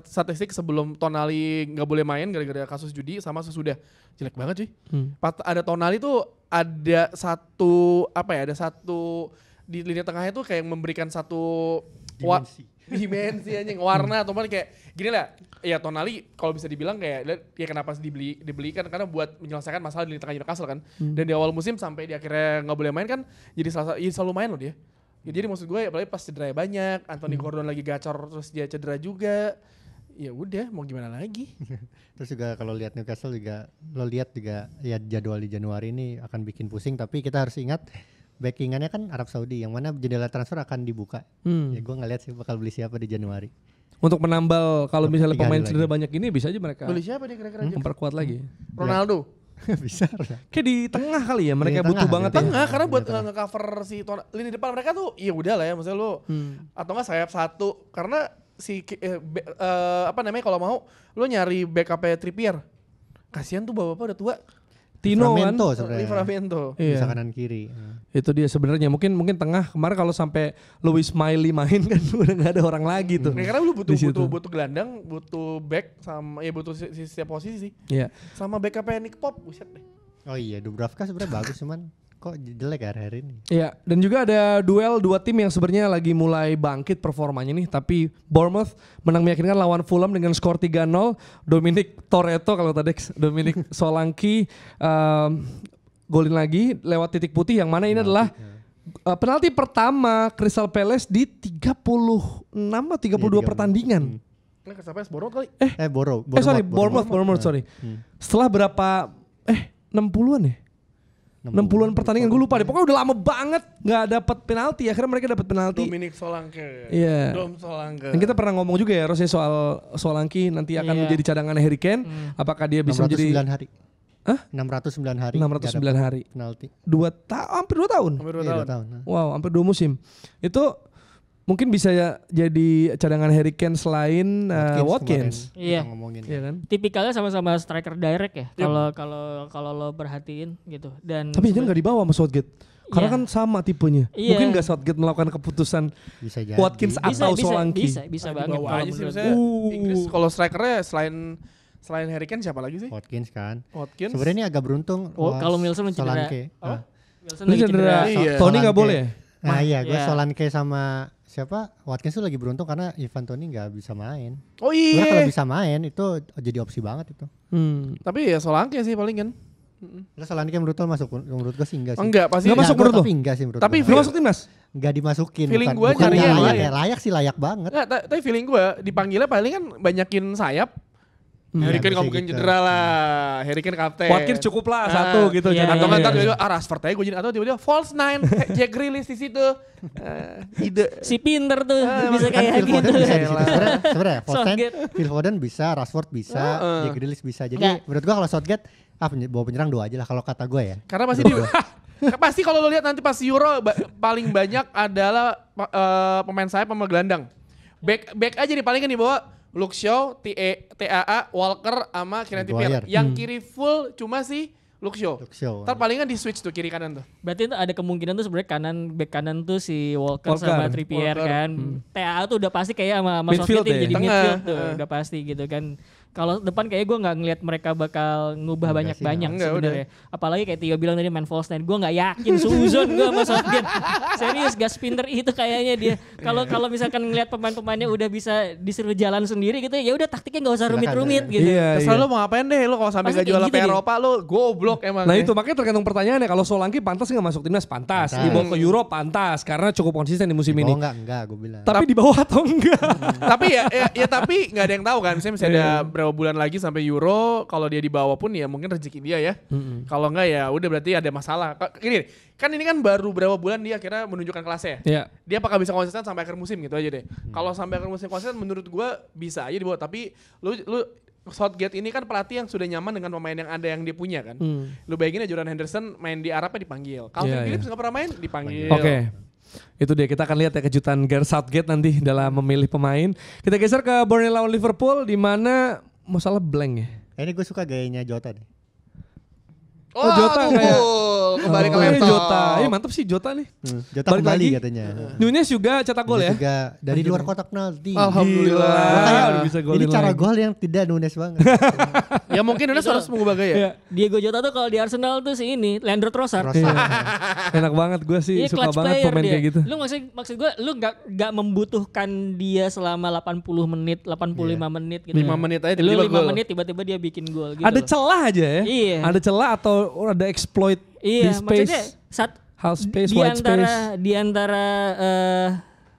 S2: statistik sebelum Tonali nggak boleh main gara-gara kasus judi sama sesudah, jelek banget cuy. Ada Tonali tuh ada satu ada satu di lini tengahnya tuh kayak memberikan satu dimensi anjing, warna atau apa kayak gini lah. Ya Tonali kalau bisa dibilang kayak ya kenapa dibelikan karena buat menyelesaikan masalah di lini tengah Newcastle kan. Dan di awal musim sampai di akhirnya nggak boleh main kan jadi selalu main loh dia. Ya, jadi maksud gue apalagi pas cedera banyak, Anthony Gordon lagi gacor terus dia cedera juga. Ya udah mau gimana lagi.
S3: Terus juga kalau lihat Newcastle juga lo lihat juga ya jadwal di Januari ini akan bikin pusing, tapi kita harus ingat backingannya kan Arab Saudi yang mana jendela transfer akan dibuka. Ya gue ngeliat sih bakal beli siapa di Januari.
S4: Untuk menambal kalau misalnya
S3: 3
S4: pemain
S3: hari
S4: cedera
S3: lagi.
S4: banyak ini bisa aja mereka
S2: Beli siapa dia kira-kira?
S4: memperkuat lagi.
S2: Ronaldo.
S3: Bisa.
S4: Kayak di tengah kali ya mereka
S3: Di
S4: butuh
S3: tengah,
S4: banget
S3: di
S4: ya.
S2: Tengah karena buat
S3: Tengah.
S2: nge-cover si lini depan mereka tuh ya udah lah ya maksudnya lo atau enggak sayap satu karena si kalau mau lo nyari backupnya Trippier. Kasihan tuh bapak-bapak udah tua.
S4: Tino kan.
S3: Livramento sebenarnya.
S2: Livramento.
S3: Bisa
S4: Iya.
S3: kanan kiri.
S4: Itu dia sebenarnya mungkin tengah kemarin kalau sampai Louis Miley main kan udah nggak ada orang lagi tuh.
S2: Nah, karena lu
S4: Di situ.
S2: butuh gelandang, butuh back sama ya butuh setiap posisi sih.
S4: Iya.
S2: Sama backupnya Nick Pop, buset deh.
S3: Oh iya, Dubravka sebenarnya bagus cuman kok jelek hari-hari ini.
S4: Iya, dan juga ada duel dua tim yang sebenarnya lagi mulai bangkit performanya nih, tapi Bournemouth menang meyakinkan lawan Fulham dengan skor 3-0. Dominic Toretto kalau tadi Dominic Solanke golin lagi lewat titik putih yang mana ini adalah penalti pertama Crystal Palace di 36 atau 32 pertandingan.
S2: Ini sampai Bournemouth kali.
S4: Bournemouth, sorry. Setelah berapa 60-an ya? 60-an pertandingan gue lupa deh. Pokoknya udah lama banget nggak dapat penalti. Akhirnya mereka dapat penalti.
S2: Dominic Solanke.
S4: Iya.
S2: Dom Solanke.
S4: Dan kita pernah ngomong juga ya Rosnya soal Solanke nanti akan
S5: Iya.
S4: menjadi cadangan Harry Kane. Apakah dia bisa
S3: 609
S4: menjadi
S3: hari.
S4: Hah?
S3: 609 hari.
S4: 609 hari.
S3: Penalti.
S4: Hampir 2 tahun.
S2: Hampir 2
S3: Iya,
S2: tahun.
S3: 2 tahun.
S4: Wow, hampir 2 musim. Itu mungkin bisa ya jadi cadangan Harry Kane selain Watkins.
S5: Iya.
S3: Ngomongin.
S4: Iya kan?
S5: Tipikalnya sama-sama striker direct ya. Kalau lo perhatiin gitu. Dan
S4: Tapi jangan nggak dibawa sama Southgate. Karena
S5: Iya.
S4: kan sama tipenya.
S5: Iya.
S4: Mungkin nggak Southgate melakukan keputusan
S3: Bisa jadi.
S4: Watkins atau Solanke.
S5: bisa banget
S2: Bawa
S5: kalau
S2: aja sih
S5: menurut
S2: maksudnya
S5: gue.
S2: Inggris kalau strikernya selain Harry Kane siapa lagi sih?
S3: Watkins kan.
S2: Watkins.
S3: Sebenarnya ini agak beruntung.
S5: Oh, kalau Wilson cedera.
S3: Solanke.
S2: Apa?
S5: Wilson
S4: Ini
S5: lagi
S4: cedera.
S2: Iya.
S4: Tony nggak
S3: Solanke.
S4: boleh ya?
S3: Nah iya, gue
S5: Iya.
S3: Solanke sama siapa Watkins tuh lagi beruntung karena Ivan Toney nggak bisa main.
S2: Oh
S3: Sebenarnya kalau
S2: iya.
S3: bisa main itu jadi opsi banget itu.
S2: Tapi ya Solanke sih paling kan.
S3: Terus Solanke menurut lo masuk? Menurut gue sih enggak sih.
S2: Enggak pasti.
S4: Nggak masuk
S3: Gua
S4: menurut lo?
S3: tapi enggak sih menurut
S2: Tapi
S3: gua.
S4: Nggak masuk timnas?
S3: Nggak dimasukin.
S2: Feeling
S3: bukan-
S2: gua
S3: bukan
S2: nyari
S3: nggak
S2: yang
S3: layak,
S2: lain.
S3: ya, layak sih layak banget.
S2: Enggak, tapi feeling gue dipanggilnya paling kan banyakin sayap. Harry Kane
S3: bisa
S2: nggak mungkin
S3: gitu.
S2: cedera lah. Harry Kane kapten.
S4: Watkins cukup lah satu gitu.
S5: iya,
S4: cadangannya.
S2: Atau nggak ntar
S5: iya.
S2: tiba-tiba Rashford aja gue jadi atau tiba-tiba false nine Jack Grealish di situ. Ide.
S5: Si pinter tuh bisa
S3: Kan
S5: kayak
S3: Phil Foden
S5: gitu.
S3: bisa di situ. Sebenarnya Foden,
S5: Southgate.
S3: Phil Foden bisa, Rashford bisa, Jack Grealish bisa. Jadi
S5: Nggak.
S3: menurut gua kalau Southgate bawa penyerang 2 aja lah kalau kata gua ya.
S2: Karena pasti pasti kalau lo lihat nanti pas Euro paling banyak adalah pemain sayap sama gelandang. Back aja nih paling kan dibawa Luke Shaw, TAA, Walker sama Kieran Trippier.
S3: Maguire.
S2: Yang kiri full cuma si Luke Shaw.
S3: Luke Shaw.
S2: Ntar palingan di switch tuh kiri kanan tuh.
S5: Berarti itu ada kemungkinan tuh sebenarnya back kanan tuh si Walker
S4: Walker.
S5: sama Trippier
S2: Walker.
S5: kan. TAA tuh udah pasti kayak sama
S4: Midfield
S5: Southgate
S4: ya?
S5: jadi
S2: Tengah.
S5: midfield tuh udah pasti gitu kan. Kalau depan kayak gue nggak ngelihat mereka bakal ngubah
S3: Enggak sih,
S5: banyak-banyak
S2: enggak,
S5: sebenarnya. Apalagi kayak Tio bilang tadi main false nine, gue nggak yakin suzon gue sama Southgate. Serius gas pinter itu kayaknya dia. Kalau misalkan ngelihat pemain-pemainnya udah bisa disuruh jalan sendiri gitu ya udah taktiknya nggak usah
S3: Silakan,
S5: rumit-rumit
S3: silakan.
S5: gitu.
S4: Iya,
S2: Terserah
S4: iya.
S2: lo mau ngapain deh, lo kalau sampai
S5: Pasti
S2: gak jual
S5: kayak gitu
S2: ke
S5: dia.
S2: Eropa lo goblok emang.
S4: Nah
S2: ya.
S4: itu makanya tergantung pertanyaannya kalau Solanke pantas nggak masuk timnas pantas,
S3: Pantas.
S4: dibawa ke Euro pantas karena cukup konsisten di musim ini.
S3: Oh enggak gue bilang.
S4: Tapi di bawah atau enggak?
S2: Tapi tapi nggak ada yang tahu kan. Misalnya masih ada berapa bulan lagi sampai Euro. Kalau dia dibawa pun ya mungkin rezeki dia ya. Kalau enggak ya udah berarti ada masalah. Gini, kan ini kan baru berapa bulan dia akhirnya menunjukkan kelasnya.
S4: Iya.
S2: Dia apakah bisa konsisten sampai akhir musim gitu aja deh. Kalau sampai akhir musim konsisten menurut gua bisa aja dibawa. Tapi lu Southgate ini kan pelatih yang sudah nyaman dengan pemain yang ada yang dia punya kan. Lu bayangin aja Jordan Henderson main di Arabnya dipanggil. Calvin
S4: Iya,
S2: Phillips
S4: iya.
S2: nggak pernah main dipanggil.
S4: Oke. Itu dia, kita akan lihat ya kejutan Gareth Southgate nanti dalam memilih pemain. Kita geser ke Burnley lawan Liverpool di mana masalah blank ya.
S3: Ini gue suka gayanya Jota nih.
S4: Oh, Jota kayak
S2: kembali ke
S4: Oh,
S2: laptop.
S4: Jota. Mantap sih Jota nih.
S3: Jota
S4: Balik
S3: kembali
S4: lagi.
S3: katanya.
S4: Nunez juga cetak gol ya.
S3: Juga dari luar kotak penalti.
S2: Alhamdulillah.
S4: Gila, udah bisa
S3: Ini
S4: golin
S3: cara
S4: lagi.
S3: gol yang tidak Nunez banget.
S2: Ya mungkin Nunes
S5: Itu.
S2: harus mengubah gaya.
S4: Iya.
S5: Diego Jota tuh kalau di Arsenal tuh si ini Leandro Trossard.
S3: Trossard.
S4: Enak banget gue sih
S5: Iya,
S4: suka
S5: clutch
S4: banget
S5: player
S4: pemain
S5: dia.
S4: kayak gitu.
S5: Lu maksud gue lu nggak membutuhkan dia selama 80 menit, 85 menit gitu.
S2: 5 menit aja
S5: Lu
S2: tiba-tiba
S5: 5
S2: gol.
S5: menit tiba-tiba dia bikin gol gitu.
S4: Ada
S5: loh.
S4: celah aja ya.
S5: Iya.
S4: Ada celah atau ada exploit di
S5: Iya, maksudnya
S4: space. Half space,
S5: di
S4: wide
S5: antara
S4: space.
S5: di antara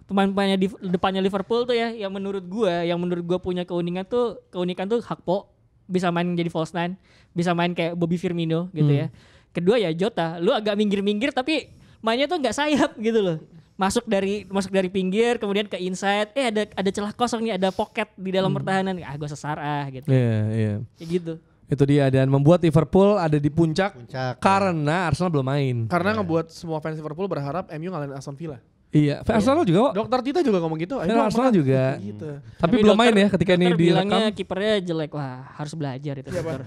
S5: pemain-pemainnya di depannya Liverpool tuh ya, yang menurut gua punya keunikan tuh Gakpo bisa main jadi false nine, bisa main kayak Bobby Firmino gitu ya. Kedua ya Jota, lu agak minggir-minggir tapi mainnya tuh nggak sayap gitu loh. Masuk dari pinggir kemudian ke inside, ada celah kosong nih, ada pocket di dalam pertahanan. Gua sesar gitu.
S4: Iya, iya.
S5: Kayak gitu.
S4: Itu dia, dan membuat Liverpool ada di puncak
S3: Puncak.
S4: karena Arsenal belum main.
S2: Karena ngebuat semua fans Liverpool berharap MU ngalahin Aston Villa.
S4: Iya, Arsenal juga kok.
S2: Dokter Tita juga ngomong gitu.
S4: Dan Arsenal juga.
S2: Gitu.
S4: Tapi belum main ya ketika ini
S5: dokter bilangnya
S4: direkam.
S5: kipernya jelek. Wah, harus belajar itu
S2: Iya,
S5: dokter.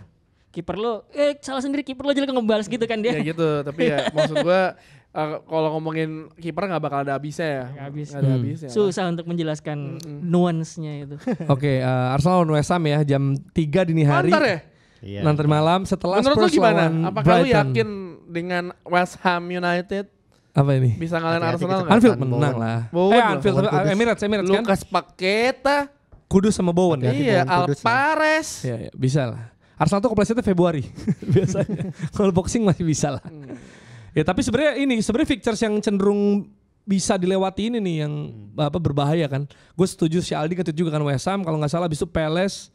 S5: Kiper lo salah sendiri, kiper lo jelek ngebalas gitu kan dia.
S2: Ya gitu, tapi ya maksud gua kalau ngomongin kiper nggak bakal ada habisnya ya.
S5: Nggak habis.
S2: Nggak ada habisnya.
S5: Susah untuk menjelaskan nuansnya itu.
S4: Oke, Arsenal lawan West Ham ya jam 3 dini hari.
S2: Mantar ya?
S3: Iya.
S4: Nanti malam setelah
S2: Menurut lu
S4: Spurs
S2: gimana?
S4: lawan
S2: Apakah lu
S4: Brighton.
S2: yakin dengan West Ham United
S4: Apa ini?
S2: bisa ngalahin
S3: Hati-hati
S2: Arsenal
S3: kita.
S2: nggak?
S4: Anfield
S3: Bowen.
S4: menang lah.
S2: Bowen loh.
S4: Anfield,
S3: Bowen Kudus.
S4: Emirates kan?
S2: Lucas Paqueta,
S4: Kudus sama Bowen kan?
S3: Hati-hati.
S2: iya,
S3: Bowen Kudus ya.
S2: Alvarez.
S4: Ya, bisa lah. Arsenal tuh keplesetnya Februari biasanya. Kalau boxing masih bisa lah. Ya tapi sebenarnya fixtures yang cenderung bisa dilewati ini nih yang berbahaya kan. Gue setuju si Aldi ngetweet juga kan West Ham kalau nggak salah habis itu Palace.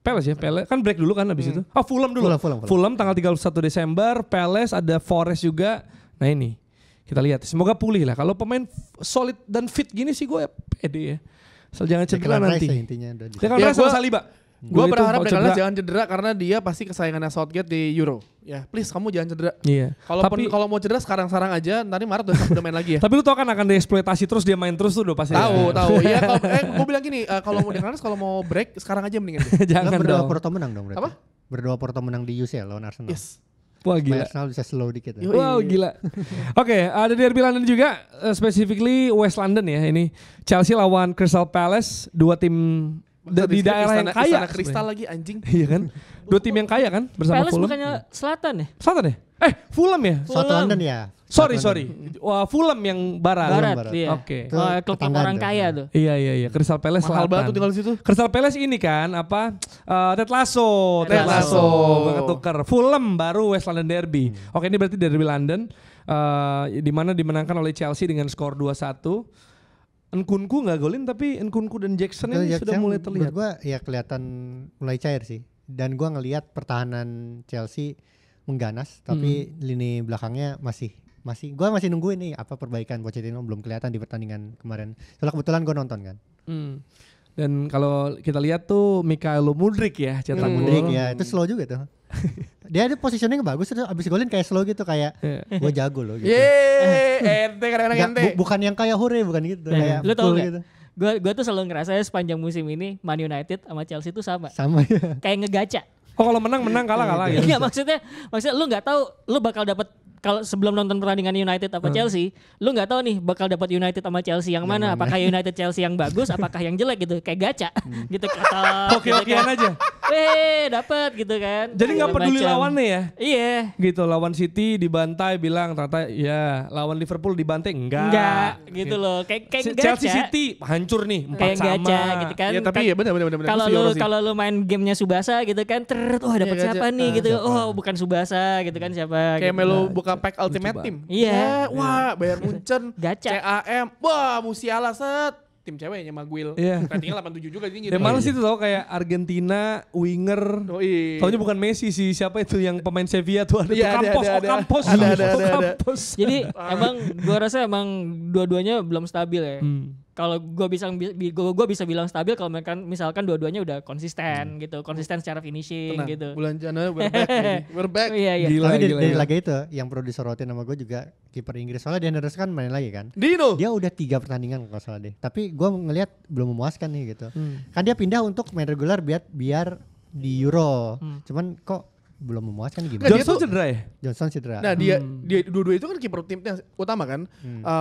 S4: Palace kan break dulu kan habis itu. Oh Fulham dulu.
S3: Fulham.
S4: Tanggal 31 Desember, Palace ada Forest juga. Nah ini kita lihat. Semoga pulih lah. Kalau pemain solid dan fit gini sih gue pede ya. Asal jangan cedera nanti.
S3: Intinya udah
S4: Dia kan
S2: Ya,
S4: sama
S2: gua-
S4: Saliba.
S2: Gue
S4: Itu
S2: berharap
S4: mau
S2: Declan Rice
S4: cedera.
S2: jangan cedera karena dia pasti kesayangannya Southgate di Euro. Ya, please kamu jangan cedera.
S4: Iya.
S2: Kalau mau cedera sekarang aja, nanti Maret udah main lagi ya.
S4: Tapi lu tau kan akan dieksploitasi terus, dia main terus tuh udah pasti.
S2: Tahu. Iya, gue bilang gini, kalau mau Declan Rice kalau mau break sekarang aja mendingan.
S4: Jangan
S3: berdoa
S4: dong.
S3: Porto menang dong berarti.
S2: Apa?
S3: Berdoa Porto menang di UCL lawan Arsenal.
S2: Yes.
S4: Wah
S3: Supaya
S4: gila.
S3: Arsenal bisa slow dikit. Ya.
S2: Yoi.
S4: Wow gila. Oke, ada derby London juga, specifically West London ya. Ini Chelsea lawan Crystal Palace, dua tim di daerah yang kaya.
S2: Istana Kristal lagi anjing.
S4: Iya kan? Dua tim yang kaya kan bersama
S5: Palace
S4: Fulham.
S5: bukannya selatan ya?
S4: Selatan ya? Fulham ya?
S3: South
S5: Fulham.
S3: London ya.
S4: Sorry. Wah, Fulham yang barat.
S5: Barat, iya.
S4: Oke.
S3: Itu
S5: Klub
S3: tetanggaan
S5: orang
S3: tuh.
S5: kaya tuh.
S4: Iya. Crystal Palace
S2: Mahal
S4: selatan.
S2: banget tuh tinggal di situ.
S4: Crystal Palace ini kan Ted Lasso.
S5: Ted Lasso.
S4: Gua ketuker. Fulham baru West London Derby. Oke, ini berarti derby London di mana dimenangkan oleh Chelsea dengan skor 2-1. Nkunku nggak golin tapi Nkunku dan Jackson
S3: Itu
S4: ini sudah
S3: Jackson
S4: mulai terlihat.
S3: menurut gua ya kelihatan mulai cair sih. Dan gua ngelihat pertahanan Chelsea mengganas tapi lini belakangnya masih gua masih nungguin nih apa perbaikan Pochettino, belum kelihatan di pertandingan kemarin. Soalnya kebetulan gua nonton kan.
S4: Dan kalau kita lihat tuh Mykhailo Mudryk ya cetak
S3: Mudryk
S4: gol.
S3: ya itu slow juga tuh. Dia ada positioning bagus terus abis golin kayak slow gitu kayak gua jago loh gitu.
S2: Ente kadang-kadang ente.
S3: Bukan yang kayak hore bukan gitu kayak
S5: Lu tau
S3: cool
S5: gak?
S3: gitu.
S5: Gue tuh selalu ngerasa sepanjang musim ini Man United sama Chelsea tuh sama.
S3: Sama ya.
S5: Kayak ngegaca.
S4: Oh kalau menang kalah gitu.
S5: Iya maksudnya lu nggak tahu lu bakal dapat kalau sebelum nonton pertandingan United apa Chelsea, lu nggak tahu nih bakal dapat United sama Chelsea yang mana? Apakah United Chelsea yang bagus, apakah yang jelek gitu? Kayak gacha, gitu kata.
S4: Oke-okean aja.
S5: Dapat gitu kan.
S4: Jadi nggak peduli
S5: Macam.
S4: lawannya ya.
S5: Iya.
S4: Gitu lawan City dibantai bilang ternyata ya lawan Liverpool dibantai enggak
S5: gitu loh. Kayak
S4: Chelsea
S5: gacha.
S4: City hancur nih 4
S5: Kayak
S4: sama.
S5: gacha gitu kan.
S2: Ya tapi ya benar.
S5: Kalau lu main gamenya Subasa gitu kan, dapat
S2: Iya,
S5: siapa
S2: gacha.
S5: nih gitu.
S3: Siapa?
S5: Oh, bukan Subasa gitu kan siapa.
S2: Kayak
S5: gitu.
S2: melu buka pack Ultimate
S4: coba.
S2: Team.
S5: Iya.
S2: Wah, Bayern Munchen,
S5: Gacha.
S2: CAM. Wah, Musiala set. Tim ceweknya Maguil.
S4: Iya.
S2: Ratingnya 87 juga ini.
S4: Dan malas itu tau kayak Argentina, winger. Taunya bukan Messi sih, siapa itu yang pemain Sevilla tuh ada
S2: Iya,
S4: tuh
S2: ada,
S4: Campos.
S2: ada.
S4: Campos.
S5: Jadi gua rasa emang dua-duanya belum stabil ya. Kalau gue bisa bilang stabil kalau misalkan dua-duanya udah konsisten gitu, konsisten secara finishing
S2: Tenang,
S5: gitu.
S2: bulan Januari we're back, baby. We're back.
S5: Iya.
S3: Tapi dari laga itu yang perlu disorotin sama gue juga kiper Inggris, soalnya Dean Henderson kan main lagi kan.
S2: Dino.
S3: Dia udah 3 pertandingan kalau salah deh. Tapi gue ngelihat belum memuaskan nih gitu. Kan dia pindah untuk main regular biar di Euro. Cuman kok belum memuaskan gimana?
S4: Johnson cedera ya?
S3: Johnson cedera.
S2: Nah dia dua-dua itu kan kiper timnya utama kan.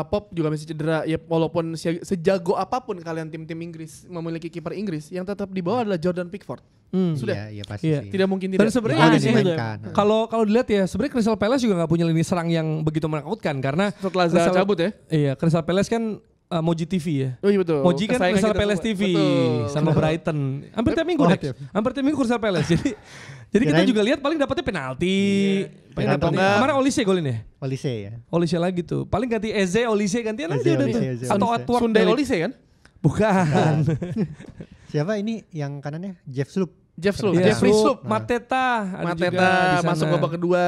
S2: Pop juga masih cedera. Ya walaupun sejago apapun kalian tim-tim Inggris memiliki kiper Inggris, yang tetap di bawah adalah Jordan Pickford. Sudah.
S3: Iya pasti sih.
S2: Tidak mungkin tidak.
S4: Dan sebenarnya
S3: Ada
S4: sih,
S3: dimainkan.
S4: kalau dilihat ya sebenarnya Crystal Palace juga nggak punya lini serang yang begitu menakutkan karena
S2: Setelah Zaha cabut ya.
S4: Iya, Crystal Palace kan Moji TV ya.
S2: Oh iya betul.
S4: Moji kan
S2: Kesayangan
S4: Crystal
S2: kita
S4: Palace
S2: semua.
S4: TV
S2: Betul.
S4: sama Brighton. Hampir tiap minggu Dex. Hampir tiap minggu Crystal Palace. Jadi kita juga lihat paling dapatnya penalti. Paling
S3: Penalti.
S4: dapatnya. Kemarin Olise golin ya.
S3: Olise ya.
S4: Olise lagi tuh. Paling ganti Eze, Olise gantian aja
S3: Eze,
S4: udah
S3: Olise,
S4: tuh.
S3: Eze,
S4: Atau
S3: Olise.
S4: Atwork.
S2: Sundai
S4: balik.
S2: Olise kan?
S4: Bukan.
S3: Siapa ini yang kanannya? Jeff Sloop.
S2: Jeff Sloop.
S4: Iya,
S2: Jeffrey Sloop.
S4: Mateta. ada juga di
S2: Mateta
S4: sana.
S2: masuk babak kedua.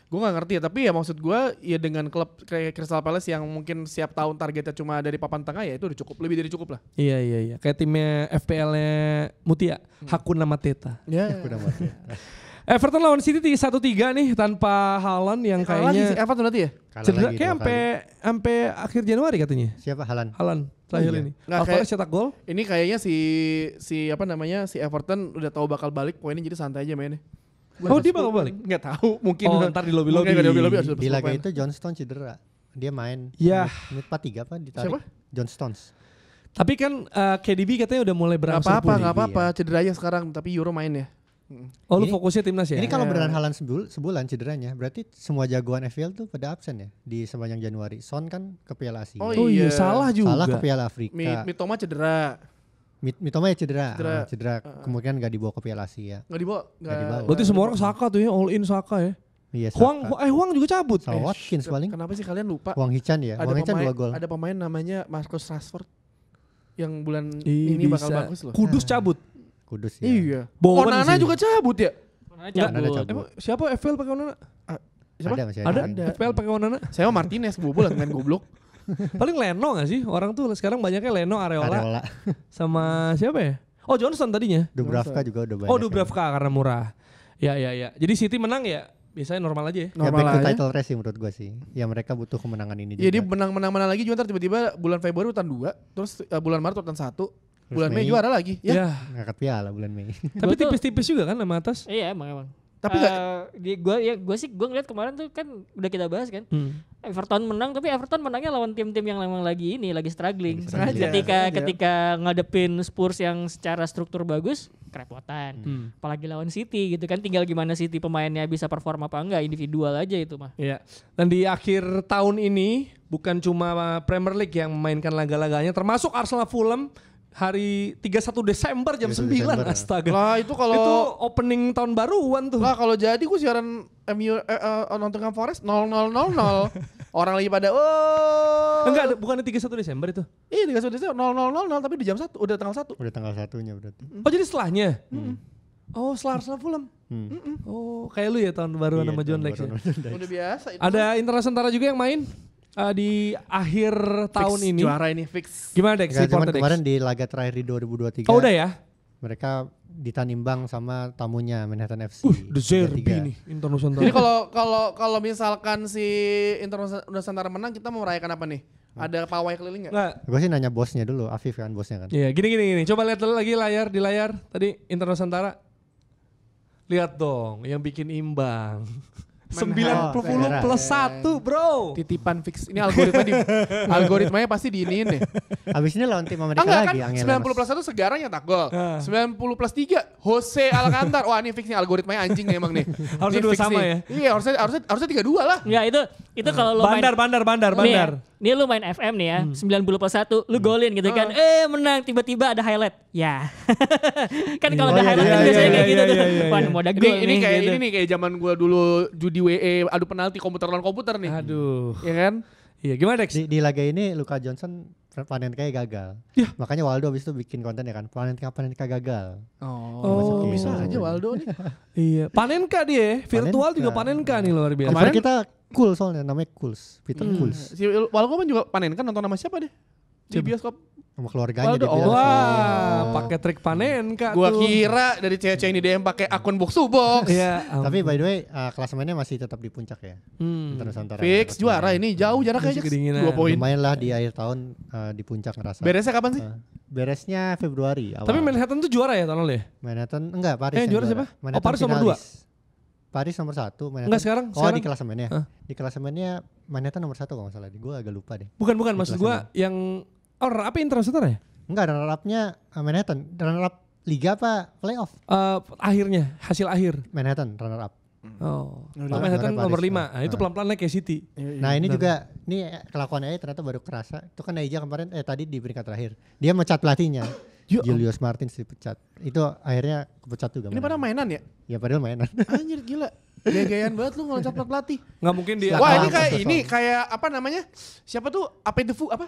S2: Gue gak ngerti ya, tapi ya maksud gue ya dengan klub kayak Crystal Palace yang mungkin siap tahun targetnya cuma dari papan tengah ya itu udah cukup, lebih dari cukup lah.
S4: Iya. Kayak timnya FPL-nya Mutia. Hakuna Mateta.
S2: Ya.
S3: Udah mati.
S4: Everton lawan City 1-3 nih tanpa Haaland yang
S2: Lagi sih
S4: kayaknya
S2: Everton berarti ya?
S3: Kalah
S4: cedera
S3: lagi
S4: kayak
S3: dua kali.
S4: sampai akhir Januari katanya.
S3: Siapa Haaland?
S4: Haaland terakhir
S3: iya?
S4: ini.
S2: Nggak,
S4: Alvarez cetak gol.
S2: Ini kayaknya si apa namanya si Everton udah tahu bakal balik poinnya jadi santai aja mainnya.
S4: Oh, dia bakal balik?
S2: Nggak tahu, mungkin.
S4: Oh, ntar di lobby-lobby.
S2: Mungkin di lobby-lobby harus
S3: Di laga
S2: poin.
S3: itu John Stones cedera. Dia main
S4: Ya.
S3: menit 43 apa ditarik.
S2: Siapa?
S3: John Stones.
S4: Tapi kan KDB katanya udah mulai
S2: Nggak
S4: berangsur
S2: apa-apa,
S4: pulih.
S2: nggak apa-apa. Cedera aja sekarang, tapi Euro main ya.
S4: Oh, lu
S3: Ini-
S4: fokusnya timnas ya?
S3: Ini kalau beneran Haaland sebulan cederanya, berarti semua jagoan FPL tuh pada absen ya di sepanjang Januari. Son kan ke Piala Asia.
S2: Oh,
S4: Oh iya,
S2: Iya.
S4: salah juga.
S3: Salah ke Piala Afrika.
S2: Mitoma cedera.
S3: Mitoma ya cedera.
S2: Cedera.
S3: Cedera. Kemungkinan nggak dibawa ke Piala Asia.
S2: Nggak dibawa.
S3: Nggak dibawa.
S4: Berarti semua orang Saka tuh ya, all in Saka ya.
S3: Iya.
S4: Huang juga cabut.
S3: Sama Watkins paling.
S2: Kenapa sih kalian lupa?
S3: Wang Hichan ya. Wang Hichan 2 gol.
S2: Ada pemain namanya Marcus Rashford yang bulan
S4: Ih,
S2: ini bakal
S4: bisa.
S2: bagus loh.
S4: Kudus cabut.
S3: Kudus ya.
S2: Iya.
S4: Bowen
S2: Onana
S4: sih.
S2: juga cabut ya?
S3: Onana cabut.
S4: Emang siapa FPL pakai Onana?
S2: Siapa?
S3: Ada masih
S4: Ada?
S2: Ada.
S4: FPL pakai Onana?
S2: Saya mah Martinez bobol main goblok.
S4: Paling Leno gak sih? Orang tuh sekarang banyaknya Leno, Areola,
S3: Areola.
S4: sama siapa ya? Oh, Johnson tadinya.
S3: Dubravka juga udah banyak.
S4: Oh, Dubravka karena murah. Ya. Jadi City menang ya biasanya normal aja ya.
S3: Ya
S2: Normal
S3: back to
S2: aja.
S3: title race sih menurut gue sih. Ya mereka butuh kemenangan ini juga.
S2: Jadi menang-menang lagi juga ntar tiba-tiba bulan Februari urutan 2, terus bulan Maret urutan 1, bulan Mei
S3: Mei.
S2: juara lagi. Ya.
S4: Ya.
S3: ngangkat piala bulan Mei.
S4: Tapi
S5: Gua tuh-
S4: tipis-tipis juga kan sama atas.
S5: Iya emang.
S2: Tapi nggak-
S5: Gue ngeliat kemarin tuh kan udah kita bahas kan. Everton menang tapi Everton menangnya lawan tim-tim yang memang lagi struggling.
S2: Sengaja.
S5: Ketika ngadepin Spurs yang secara struktur bagus kerepotan. Apalagi lawan City gitu kan, tinggal gimana City pemainnya bisa perform apa enggak, individual aja itu mah.
S4: Iya. Dan di akhir tahun ini bukan cuma Premier League yang memainkan laga-laganya, termasuk Arsenal Fulham hari 31 Desember jam
S3: 31
S4: 9.
S3: Desember.
S4: Astaga.
S2: Lah itu kalau
S4: Itu opening tahun baruan tuh.
S2: lah kalau jadi gue siaran MU Nottingham Forest 0-0-0-0. Orang lagi pada
S4: Enggak, bukan di 31 Desember itu.
S2: Iya 31 Desember 0-0-0 tapi di jam 1 udah tanggal 1.
S3: Udah tanggal 1-nya berarti.
S4: Oh, jadi setelahnya. Oh, setelah Arsenal Fulham. Oh, kayak lu ya tahun baruan
S3: Iya,
S4: sama John
S3: tahun
S4: Lex ya.
S3: baru sama John Lex.
S2: Udah biasa itu.
S4: Ada Internasional juga yang main di akhir tahun ini.
S2: Juara ini fix.
S4: Gimana Dex?
S3: Enggak, cuman
S4: Reportnya, Dex?
S3: kemarin di laga terakhir di 2023.
S4: Oh, udah ya?
S3: Mereka ditanimbang sama tamunya Manhattan FC.
S4: The Zerbi
S3: 3-3.
S4: nih Internasional.
S2: Jadi kalau misalkan si Internasional Nusantara menang kita mau merayakan apa nih? Ada pawai keliling nggak?
S4: Enggak.
S3: Gue sih nanya bosnya dulu, Afif kan bosnya kan.
S4: Iya, gini. Coba lihat dulu lagi di layar tadi Internasional. Lihat dong yang bikin imbang. 90 plus 1 bro.
S2: Titipan fix. Ini algoritmanya pasti diiniin nih.
S3: Abis ini lawan tim Amerika
S2: Enggak
S3: lagi.
S2: kan?
S3: Angel
S2: 90 plus 1 Segarang nyetak gol.
S4: Ah.
S2: 90 plus 3 Jose Alcantar. Wah, ini fix nih algoritmanya anjing nih emang nih.
S4: Harusnya
S2: Ini
S4: dua
S2: fix
S4: sama
S2: nih.
S4: ya?
S2: Iya, harusnya 3-2 lah.
S5: Enggak itu kalau lo main
S4: Bandar.
S5: Nih lu main FM nih ya, 90 plus 1, lu golin gitu kan. Menang, tiba-tiba ada highlight. Ya. Kan kalau ada highlight kan biasanya kayak gitu tuh. Wah, mau ada gol
S2: Ini
S5: nih.
S2: kayak
S5: gitu.
S2: ini nih kayak zaman gua dulu judi WE adu penalti komputer lawan komputer nih.
S4: Aduh.
S2: Ya kan?
S4: Iya, gimana Dex?
S3: di laga ini Luka Johnson panen kayak gagal.
S4: Ya.
S3: Makanya Waldo abis itu bikin konten ya kan. Panen gagal.
S4: Oh,
S2: bisa aja Waldo nih.
S4: Iya, Panenka dia, virtual
S3: Panenka.
S4: juga Panenka nih luar biasa.
S3: Kemarin kita cool soalnya namanya Cools. Peter Cools.
S2: Si Waldo kan juga panen kan nonton nama siapa deh? di bioskop.
S3: Sama keluarganya
S2: Waduh,
S3: dibilang.
S4: Wah, pakai trik Panenka
S2: Gua
S4: tuh.
S2: kira dari cewek-cewek ini DM pakai akun box to box.
S4: Iya.
S3: Tapi by the way, klasemennya masih tetap di puncak ya. Inter Nusantara.
S2: Fix juara ini jauh jaraknya
S4: Masih
S2: aja
S4: kedinginan.
S2: 2 poin.
S3: Lumayan lah di akhir tahun di puncak ngerasa.
S2: Beresnya kapan sih?
S3: Beresnya Februari awal.
S4: Tapi Manhattan tuh juara ya tahun lalu ya?
S3: Manhattan enggak, Paris yang
S4: juara siapa?
S3: Manhattan
S4: Paris nomor
S3: finalis. Paris nomor 1, Manhattan.
S4: Enggak, sekarang-
S3: Oh,
S4: sekarang.
S3: di klasemennya.
S4: Hah?
S3: Di klasemennya Manhattan nomor 1 kalau nggak salah. Gue agak lupa deh.
S4: Bukan maksud gua yang apa Inter Nusantara ya?
S3: Enggak, runner up-nya Manhattan. Runner up liga apa playoff?
S4: Akhirnya hasil akhir.
S3: Manhattan runner up.
S4: Oh,
S2: Udah.
S4: Manhattan
S3: Paris,
S4: nomor 5.
S3: Paris.
S4: Nah, itu pelan-pelan naik kayak City.
S3: Nah, ini juga kelakuannya ternyata baru kerasa. Itu kan Naija kemarin tadi di peringkat terakhir. Dia mecat pelatihnya.
S4: Ya
S3: Julius Martins dipecat. Itu akhirnya kepecat juga.
S2: Ini pada mainan ya?
S3: Ya padahal mainan.
S2: Anjir gila. Gaya-gayaan banget lu ngeloncat pelatih.
S4: Nggak mungkin dia.
S2: Wah, ini
S3: Siapa?
S2: kayak
S3: Siapa?
S2: ini kayak apa namanya? Siapa tuh? Apa itu apa?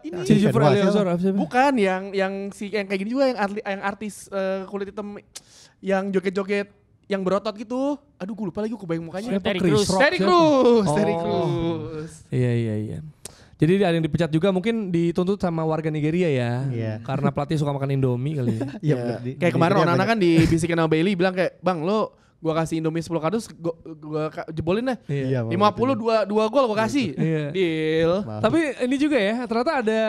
S2: Ini.
S4: Jennifer
S3: Siapa?
S4: Aliozor apa siapa?
S2: Bukan yang kayak gini juga yang artis kulit hitam yang joget-joget yang berotot gitu. Aduh, gue lupa lagi gue bayang mukanya.
S4: Siapa?
S5: Terry
S4: Chris
S5: Crews.
S4: Rock,
S2: Terry
S4: siapa?
S2: Crews,
S4: Oh.
S2: Terry Crews.
S4: Iya. Jadi ada yang dipecat juga mungkin dituntut sama warga Nigeria ya.
S3: Iya.
S4: Karena pelatih suka makan Indomie kali ya.
S3: Iya,
S2: Ya,
S3: bener.
S2: kayak kemarin Onana kan dibisikin sama Bailey bilang kayak, "Bang, lo gua kasih Indomie 10 kardus, gua jebolin deh.
S3: Iya,
S2: 50 dua gol gua kasih."
S4: Iya.
S2: Deal.
S4: Tapi ini juga ya, ternyata ada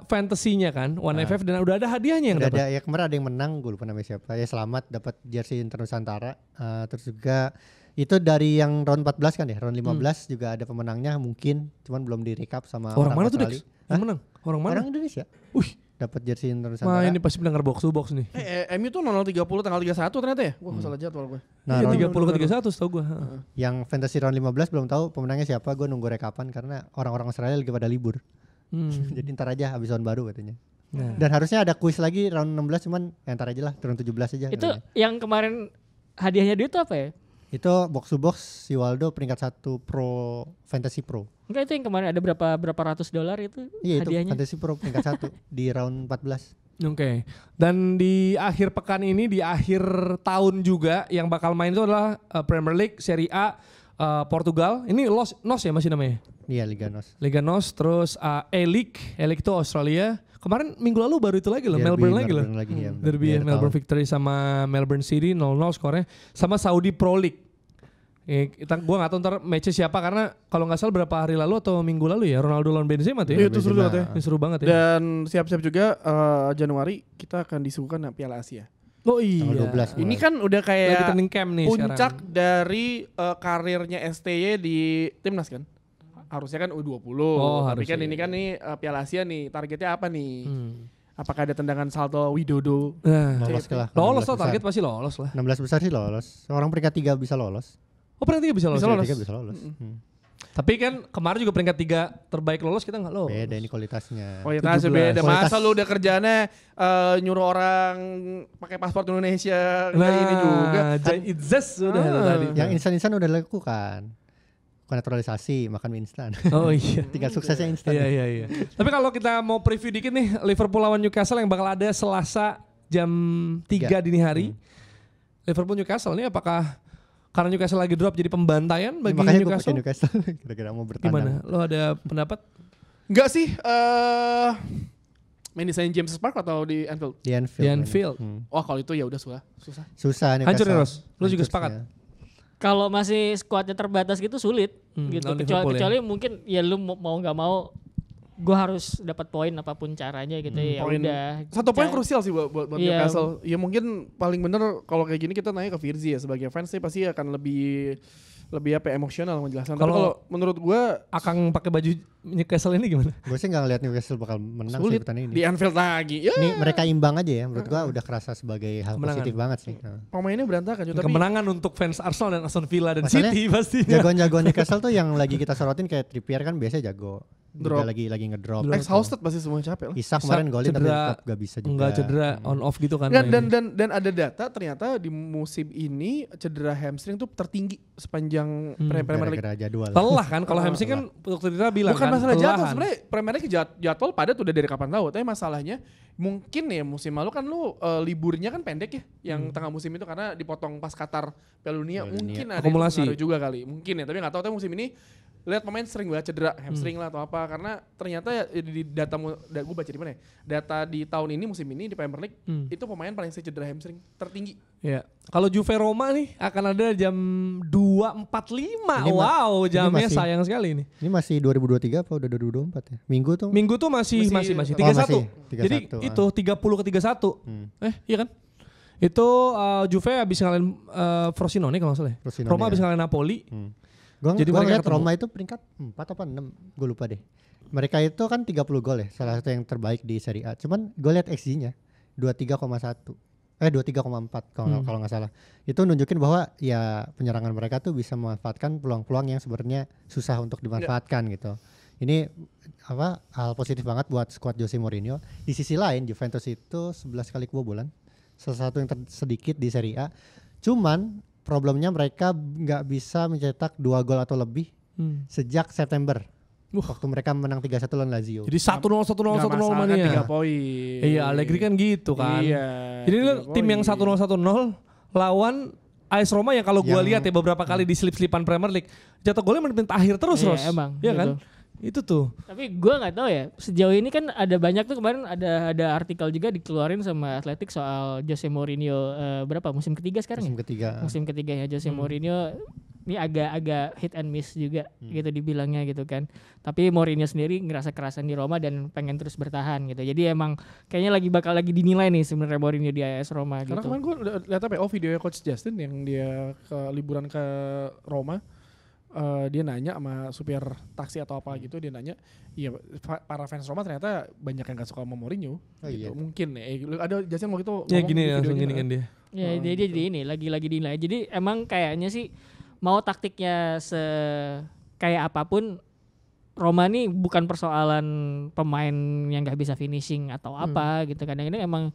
S4: fantasinya kan, One FF dan udah ada hadiahnya yang
S3: Udah
S4: dapat.
S3: ada ya kemarin ada yang menang, gue lupa namanya siapa. Ya selamat dapat jersey Inter Nusantara. Terus juga itu dari yang round 14 kan ya, round 15 juga ada pemenangnya mungkin, cuman belum direkap sama
S4: Orang mana tuh,
S3: Australia.
S4: Dex? Yang menang? Orang mana?
S3: Orang Indonesia.
S4: Wih,
S3: Dapat jersey Inter
S4: wah
S3: Nusantara.
S4: ini pasti pendengar box to box nih.
S2: MU tuh 0030 tanggal 31 ternyata ya? Gua salah jadwal gue.
S3: Nah,
S4: Iya,
S3: round-
S4: 30 ke 31 setahu gua.
S3: yang fantasy round 15 belum tahu pemenangnya siapa, gue nunggu rekapan karena orang-orang Australia lagi pada libur. Jadi ntar aja habis tahun baru katanya.
S4: Nah.
S3: Dan harusnya ada kuis lagi round 16 cuman ntar aja lah, round 17 aja.
S5: Itu
S3: katanya.
S5: yang kemarin hadiahnya dia itu apa ya?
S3: Itu box to box si Waldo peringkat 1 Pro Fantasy Pro.
S5: Enggak, itu yang kemarin ada berapa ratus dolar itu
S3: Iya itu
S5: hadiahnya.
S3: Fantasy Pro peringkat 1 di round 14.
S4: Oke. Dan di akhir pekan ini, di akhir tahun juga yang bakal main itu adalah Premier League, Serie A, Portugal. Ini NOS ya masih namanya?
S3: Iya Liga NOS.
S4: Liga NOS, terus A-League itu Australia. Kemarin minggu lalu baru itu lagi loh,
S3: Derby,
S4: Melbourne lagi loh.
S3: ya,
S4: Derby ya, Melbourne Victory sama Melbourne City 0-0 skornya. Sama Saudi Pro League. Gue gak tahu ntar matchnya siapa karena kalau gak salah berapa hari lalu atau minggu lalu ya Ronaldo lawan Benzema tuh ya.
S2: Iya, itu seru banget ya.
S4: Ini seru banget ya.
S2: Dan siap-siap juga Januari kita akan disuguhkan Piala Asia.
S4: Oh iya.
S3: Tanggal 12
S2: Ini kan udah
S4: lagi
S2: kayak
S4: training camp nih
S2: puncak
S4: sekarang.
S2: dari karirnya STY di timnas kan. Harusnya kan U20.
S4: Oh,
S2: Tapi kan
S4: harusnya.
S2: ini kan nih Piala Asia nih targetnya apa nih?
S4: Hmm.
S2: Apakah ada tendangan salto Widodo?
S4: Nah,
S3: Lolos lah.
S4: lolos
S3: 16
S4: lah,
S3: besar.
S4: target pasti lolos lah.
S3: 16 besar sih lolos. Seorang peringkat 3 bisa lolos.
S4: Oh peringkat 3 bisa lolos.
S2: Bisa
S4: ya?
S2: lolos.
S3: 3 bisa lolos.
S4: Tapi kan kemarin juga peringkat 3 terbaik lolos kita gak lolos.
S3: Beda ini kualitasnya.
S2: Kualitasnya
S4: 17.
S2: beda. Masa
S3: Kualitas.
S2: lu udah kerjaannya nyuruh orang pakai paspor Indonesia kayak ini juga.
S4: Jai Itzes sudah itu tadi.
S3: Yang instan-instan udah dilakukan. Bukan naturalisasi, makan mie instan.
S4: Oh iya.
S3: Tinggal suksesnya instan.
S4: Iya. Tapi kalau kita mau preview dikit nih, Liverpool lawan Newcastle yang bakal ada Selasa jam 3 dini hari. Liverpool Newcastle ini apakah karena Newcastle lagi drop jadi pembantaian bagi
S3: Makanya gue pakai
S4: Newcastle?
S3: Newcastle. Kira-kira mau bertandang.
S4: Gimana? Lo ada pendapat?
S2: Enggak sih. Main di St. James Park atau di Anfield?
S3: Di Anfield.
S4: Di Anfield.
S2: Wah kalau itu ya udah susah.
S3: Susah Newcastle.
S4: Hancur nih, Ros. Lo juga
S3: Hancur
S4: sepakat?
S3: sih, ya.
S5: Kalau masih skuadnya terbatas gitu sulit gitu.
S4: lawan Liverpool
S5: Kecuali mungkin ya lu mau nggak mau gue harus dapat poin apapun caranya gitu ya
S2: Poin-
S5: udah.
S2: Satu poin krusial sih buat
S5: Iya.
S2: Newcastle. Ya mungkin paling bener kalau kayak gini kita nanya ke Virzi ya sebagai fans sih pasti akan lebih apa emosional menjelaskan. Tapi
S4: Kalau-
S2: kalau menurut gua
S4: Akang pakai baju Newcastle ini gimana?
S3: Gue sih gak ngeliat Newcastle bakal menang sih
S2: sulit
S3: pertandingan
S2: di
S3: ini.
S2: Anfield lagi. Ya,
S3: Ini mereka imbang aja ya. Menurut gua udah kerasa sebagai hal
S4: Kemenangan.
S3: positif banget sih. Nah.
S2: pemainnya berantakan cuy, tapi
S4: Kemenangan untuk fans Arsenal dan Aston Villa dan
S3: Masalahnya
S4: City pasti.
S3: Jagoan-jagoan Newcastle tuh yang lagi kita sorotin kayak Trippier kan biasanya jago.
S2: Drop.
S3: Juga lagi ngedrop.
S2: exhausted pasti semua capek lah.
S3: Isak kemarin golin tapi
S4: cedera,
S3: tetap gak bisa juga.
S4: Enggak cedera, on off gitu kan.
S2: Dan,
S4: mainnya.
S2: dan ada data ternyata di musim ini cedera hamstring tuh tertinggi sepanjang Premier League.
S3: Gara-gara jadwal.
S4: telah kan kalau hamstring kan dokter kita bilang
S2: Bukan
S4: kan
S2: masalah jadwal
S4: kelelahan.
S2: sebenarnya Premier League jadwal padat udah dari kapan tahu. Tapi masalahnya mungkin ya musim lalu kan lu liburnya kan pendek ya yang tengah musim itu karena dipotong pas Qatar Piala Dunia.
S3: Piala Dunia.
S2: Mungkin ada
S4: Akumulasi.
S2: pengaruh juga kali. Mungkin ya tapi nggak tahu. Tapi musim ini lihat pemain sering banget cedera hamstring lah atau apa Kenapa? Karena ternyata ya di data gue baca di mana ya? Data di tahun ini musim ini di Premier League itu pemain paling sering cedera hamstring tertinggi.
S4: Ya. Kalau Juve Roma nih akan ada jam 2.45. Wow, jamnya sayang sekali ini.
S3: Ini masih 2023 apa udah 2024 ya? Minggu tuh
S4: masih 31. Jadi itu 30 ke 31. Iya kan? Itu Juve habis ngalahin Frosinone kalau nggak salah. Roma habis ngalahin Napoli.
S3: Jadi gue ngeliat Roma itu peringkat 4 apa 6, gue lupa deh. Mereka itu kan 30 gol ya, salah satu yang terbaik di Serie A. Cuman gue liat XG-nya 23,4 kalau nggak salah. Itu nunjukin bahwa ya penyerangan mereka tuh bisa memanfaatkan peluang-peluang yang sebenarnya susah untuk dimanfaatkan gitu. Ini hal positif banget buat skuad Jose Mourinho. Di sisi lain Juventus itu 11 kali kebobolan, salah satu yang sedikit di Serie A. Cuman problemnya mereka nggak bisa mencetak 2 gol atau lebih sejak September. Waktu mereka menang 3-1 lawan Lazio.
S4: Jadi 1-0 mania.
S2: 3 poin.
S4: Iya, Allegri kan gitu kan.
S2: Iya.
S4: Jadi tim yang 1-0 lawan AS Roma yang kalau gue lihat ya beberapa kali di slip-slipan Premier League, jatuh golnya menit akhir terus, Ros.
S5: Emang.
S4: Iya kan?
S5: Gitu.
S4: Itu tuh.
S5: Tapi gue nggak tahu ya. Sejauh ini kan ada banyak tuh kemarin ada artikel juga dikeluarin sama Athletic soal Jose Mourinho berapa musim ketiga sekarang Musim ketiga ya Jose Mourinho ini agak hit and miss juga gitu dibilangnya gitu kan. Tapi Mourinho sendiri ngerasa kerasan di Roma dan pengen terus bertahan gitu. Jadi emang kayaknya bakal lagi dinilai nih sebenarnya Mourinho di AS Roma gitu.
S2: Karena kemarin gue lihat video Coach Justin yang dia liburan ke Roma. Dia nanya sama supir taksi atau apa gitu, dia nanya, iya para fans Roma ternyata banyak yang gak suka sama Mourinho. Gitu. Mungkin ya, ada Justin waktu itu
S4: ya gini langsung gini kan dia.
S5: Ya dia jadi ini lagi dinilai. Jadi emang kayaknya sih mau taktiknya kayak apapun, Roma nih bukan persoalan pemain yang gak bisa finishing atau apa gitu. Kadang ini emang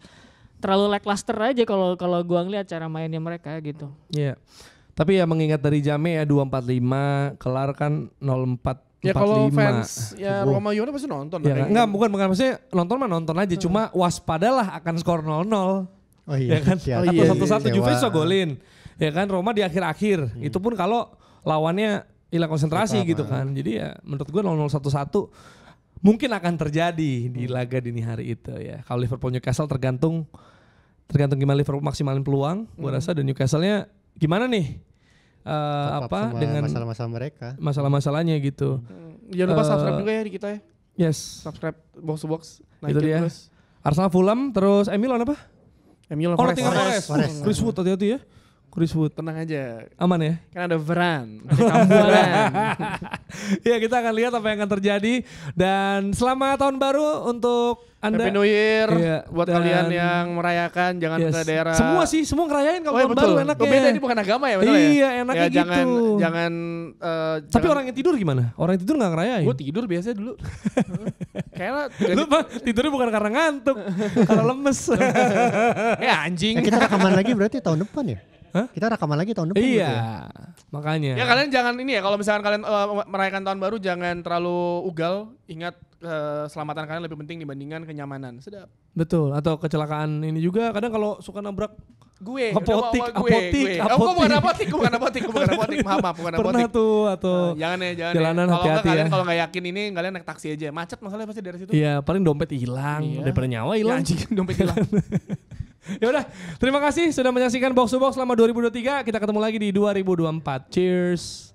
S5: terlalu lackluster aja kalau gua ngeliat cara mainnya mereka gitu.
S4: Iya. Tapi ya mengingat dari jamnya ya 2.45, kelar kan 0.4.
S2: Ya kalau fans ya Roma Yona pasti nonton.
S4: Ya, enggak, bukan maksudnya nonton mah nonton aja, cuma waspadalah akan skor 0-0. Oh iya. Ya kan? Atau 1-1 Juve bisa golin. Ya kan Roma di akhir-akhir. Itu pun kalau lawannya hilang konsentrasi gitu kan. Jadi ya menurut gue 0-0 1-1 mungkin akan terjadi di laga dini hari itu ya. Kalau Liverpool Newcastle tergantung gimana Liverpool maksimalin peluang. Gue rasa dan Newcastle-nya gimana nih? Dengan masalah-masalahnya gitu.
S2: Jangan lupa subscribe juga ya di kita ya.
S4: Yes.
S2: Subscribe box to box.
S4: Itu dia. Terus. Arsenal Fulham terus MU lawan apa?
S2: MU lawan
S4: Forest. Chris Wood hati-hati ya. Chris Wood.
S2: Tenang aja.
S4: Aman ya?
S2: Kan ada Varane, ada Kambuaran.
S4: Ya kita akan lihat apa yang akan terjadi. Dan selamat tahun baru untuk Anda.
S2: Happy New Year buat kalian yang merayakan. Jangan ke daerah.
S4: Semua ngerayain kalau tahun baru enaknya.
S2: Beda ini bukan agama ya betul ya?
S4: Iya enaknya
S2: ya,
S4: gitu.
S2: Jangan
S4: tapi orang yang tidur gimana? Orang yang tidur gak ngerayain?
S2: Gue tidur biasa dulu. Kayaknya
S4: lu tidurnya bukan karena ngantuk, karena lemes.
S2: Ya anjing.
S3: Kita rekaman lagi berarti tahun depan ya? Hah? Kita rekaman lagi tahun depan.
S4: Iya,
S3: gitu ya?
S4: Makanya.
S2: Ya kalian jangan ini ya, kalau misalkan kalian merayakan tahun baru jangan terlalu ugal. Ingat keselamatan kalian lebih penting dibandingkan kenyamanan. Sedap.
S4: Betul. Atau kecelakaan ini juga kadang kalau suka nabrak
S2: apotik. Bukan apotik. Maaf, bukan apotik.
S4: Pernah tuh atau
S2: jangan
S4: jalanan hati-hati ya.
S2: Kalau nggak yakin ini kalian naik taksi aja. Macet masalahnya pasti dari situ.
S4: Iya, paling dompet hilang, daripada nyawa hilang.
S2: Ya, anjing, dompet hilang.
S4: Ya udah, terima kasih sudah menyaksikan Box to Box selama 2023. Kita ketemu lagi di 2024. Cheers.